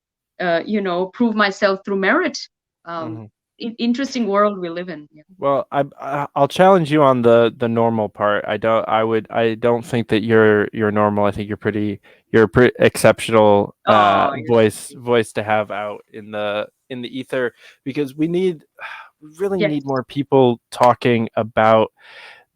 prove myself through merit. Um, hmm Interesting world we live in. Yeah. Well, I'll challenge you on the normal part. I don't think that you're normal. I think you're a pretty exceptional Oh, voice to have out in the ether, because we really yes, need more people talking about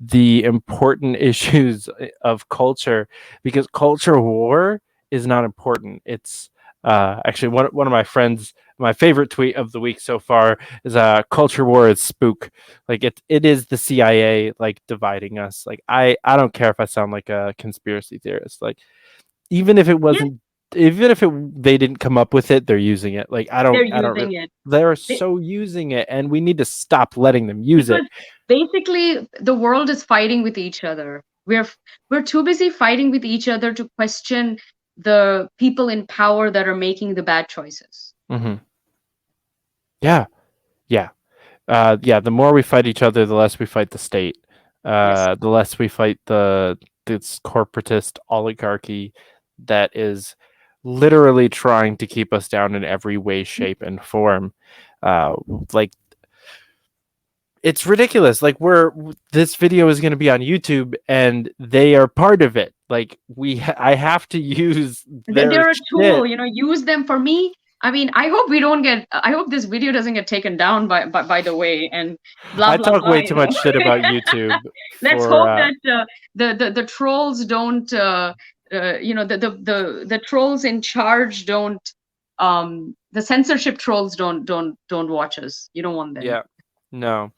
the important issues of culture, because culture war is not important. It's actually one of my friends, my favorite tweet of the week so far is culture war is spook. Like it is the CIA like dividing us. Like I don't care if I sound like a conspiracy theorist. Like even if it yes. wasn't, even if they didn't come up with it, they're using it. Like They're I don't using it. they're They, so using it, and we need to stop letting them use it. because basically the world is fighting with each other. We're too busy fighting with each other to question the people in power that are making the bad choices. hmm Yeah, yeah. Yeah, the more we fight each other, the less we fight the state. Yes. The less we fight this corporatist oligarchy that is literally trying to keep us down in every way, shape, and form. Uh, like it's ridiculous. Like this video is going to be on YouTube, and they are part of it. Like I have to use their They're a shit. tool, use them. For me, I mean, I hope this video doesn't get taken down by the way, and blah I blah talk way too blah. much shit about YouTube Let's for hope that the trolls don't the trolls in charge don't the censorship trolls don't watch us. You don't want them. yeah. No.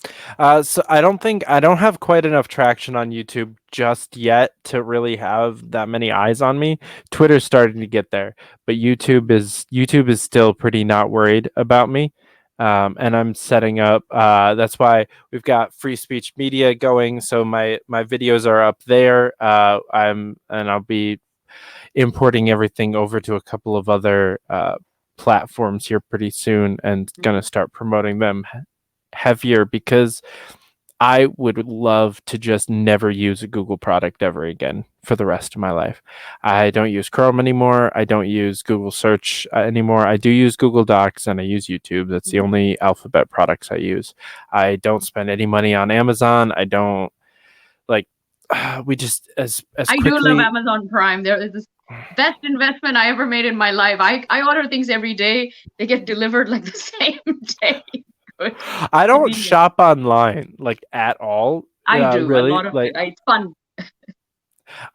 So I don't have quite enough traction on YouTube just yet to really have that many eyes on me. Twitter's starting to get there, but YouTube is still pretty not worried about me. And I'm setting up. That's why we've got free speech media going. So my videos are up there. I'll be importing everything over to a couple of other platforms here pretty soon, and gonna start promoting them heavier because I would love to just never use a Google product ever again for the rest of my life. I don't use Chrome anymore. I don't use Google Search anymore. I do use Google Docs and I use YouTube. That's the Mhm. only Alphabet products I use. I don't spend any money on Amazon. I don't like we just as I do love quickly. Amazon Prime. There is this best investment I ever made in my life. I order things every day. They get delivered like the same day. Good. I don't Convenient. shop online like at all. I do a Really, lot of like it. It's fun.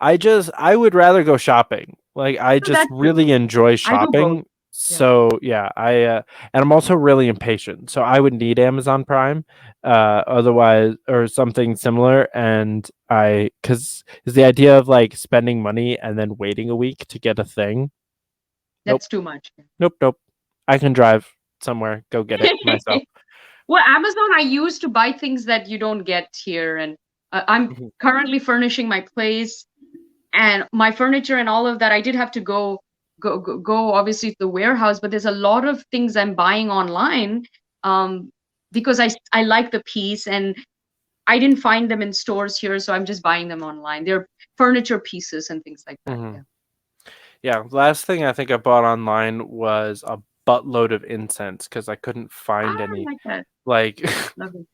I would rather go shopping. Like I So just that's true. really enjoy I do both. shopping. Yeah. So yeah, I and I'm also really impatient. So I would need Amazon Prime, otherwise or something similar. And I because is the idea of like spending money and then waiting a week to get a thing. Nope, That's too much. nope. I can drive somewhere, go get it myself. Well, Amazon, I use to buy things that you don't get here, and I'm Mhm. currently furnishing my place and my furniture and all of that. I did have to go obviously to the warehouse, but there's a lot of things I'm buying online um, because I like the piece and I didn't find them in stores here, so I'm just buying them online. They're furniture pieces and things like that. Yeah. Mhm. Yeah, last thing I think I bought online was a buttload of incense because I couldn't Ah, find I any. like that. Like Love it.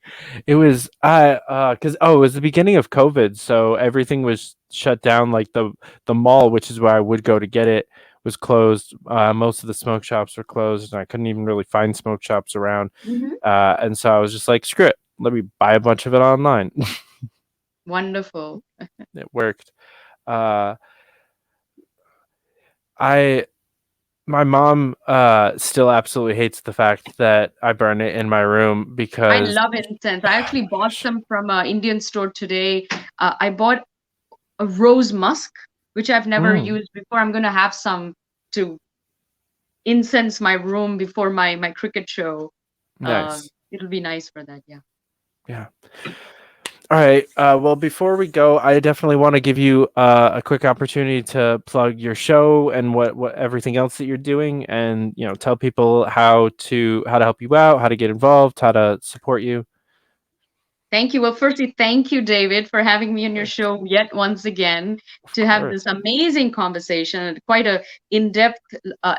it was I because it was the beginning of COVID, so everything was shut down. Like the mall, which is where I would go to get it, was closed. Most of the smoke shops were closed, and I couldn't even really find smoke shops around. Hmm. And so I was just like, screw it, let me buy a bunch of it online. Wonderful. It worked. Uh, I My mom still absolutely hates the fact that I burn it in my room I because love incense. I oh actually my bought gosh. some from an Indian store today. I bought a rose musk, which I've never Mm, used before. I'm gonna have some to incense my room before my cricket show. nice. It'll be nice for that. Yeah. Yeah. All right. Well, before we go, I definitely want to give you a quick opportunity to plug your show and what everything else that you're doing, and tell people how to help you out, how to get involved, how to support you. Thank you. Well, firstly, thank you, David, for having me on Of your course. show yet once again Of to have this course. amazing conversation and quite a in-depth,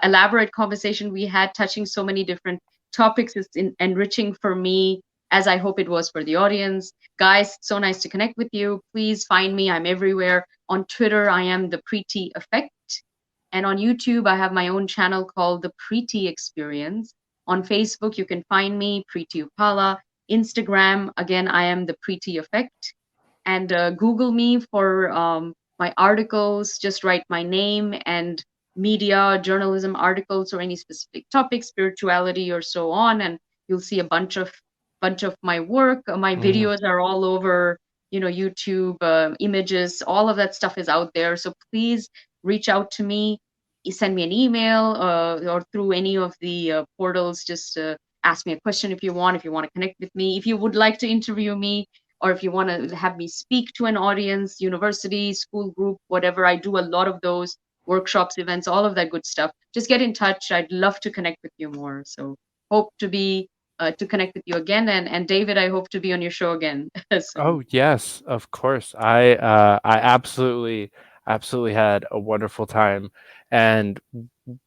elaborate conversation we had, touching so many different topics. It's enriching for me, as I hope it was for the audience. Guys, so nice to connect with you. Please find me. I'm everywhere. On Twitter, I am the Preity Effect. And on YouTube, I have my own channel called The Preity Experience. On Facebook, you can find me, Preity Upala. Instagram, again, I am The Preity Effect. And Google me for my articles. Just write my name and media, journalism articles, or any specific topic, spirituality, or so on, and you'll see a bunch of my work. My Mhm. videos are all over, YouTube, images, all of that stuff is out there. So please reach out to me, send me an email, or through any of the portals. Just ask me a question if you want. If you want to connect with me, if you would like to interview me, or if you want to have me speak to an audience, university, school group, whatever. I do a lot of those workshops, events, all of that good stuff. Just get in touch. I'd love to connect with you more. So hope to connect with you again. And David, I hope to be on your show again soon. Oh yes, of course. I absolutely had a wonderful time, and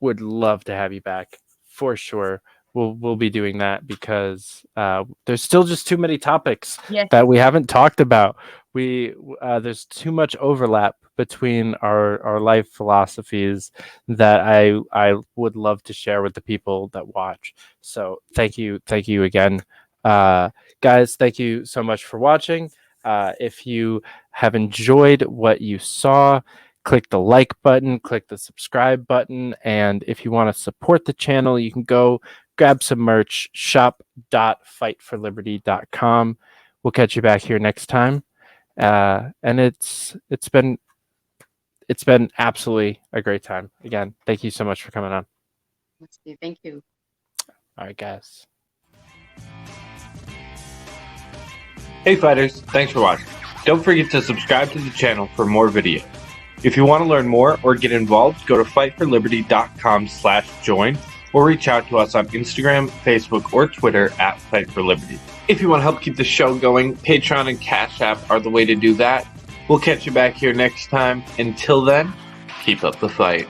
would love to have you back for sure. We'll be doing that because there's still just too many topics Yes. that we haven't talked about. There's too much overlap between our life philosophies that I would love to share with the people that watch. So thank you again. Uh, Guys, thank you so much for watching. If you have enjoyed what you saw, click the like button, click the subscribe button, and if you want to support the channel, you can go grab some merch, shop.fightforliberty.com. We'll catch you back here next time. And it's been absolutely a great time. Again, thank you so much for coming on. Thank you. All right, guys. Hey fighters, thanks for watching. Don't forget to subscribe to the channel for more videos. If you want to learn more or get involved, go to fightforliberty.com/join or reach out to us on Instagram, Facebook, or Twitter at Fight for Liberty. If you want to help keep the show going, Patreon and Cash App are the way to do that. We'll catch you back here next time. Until then, keep up the fight.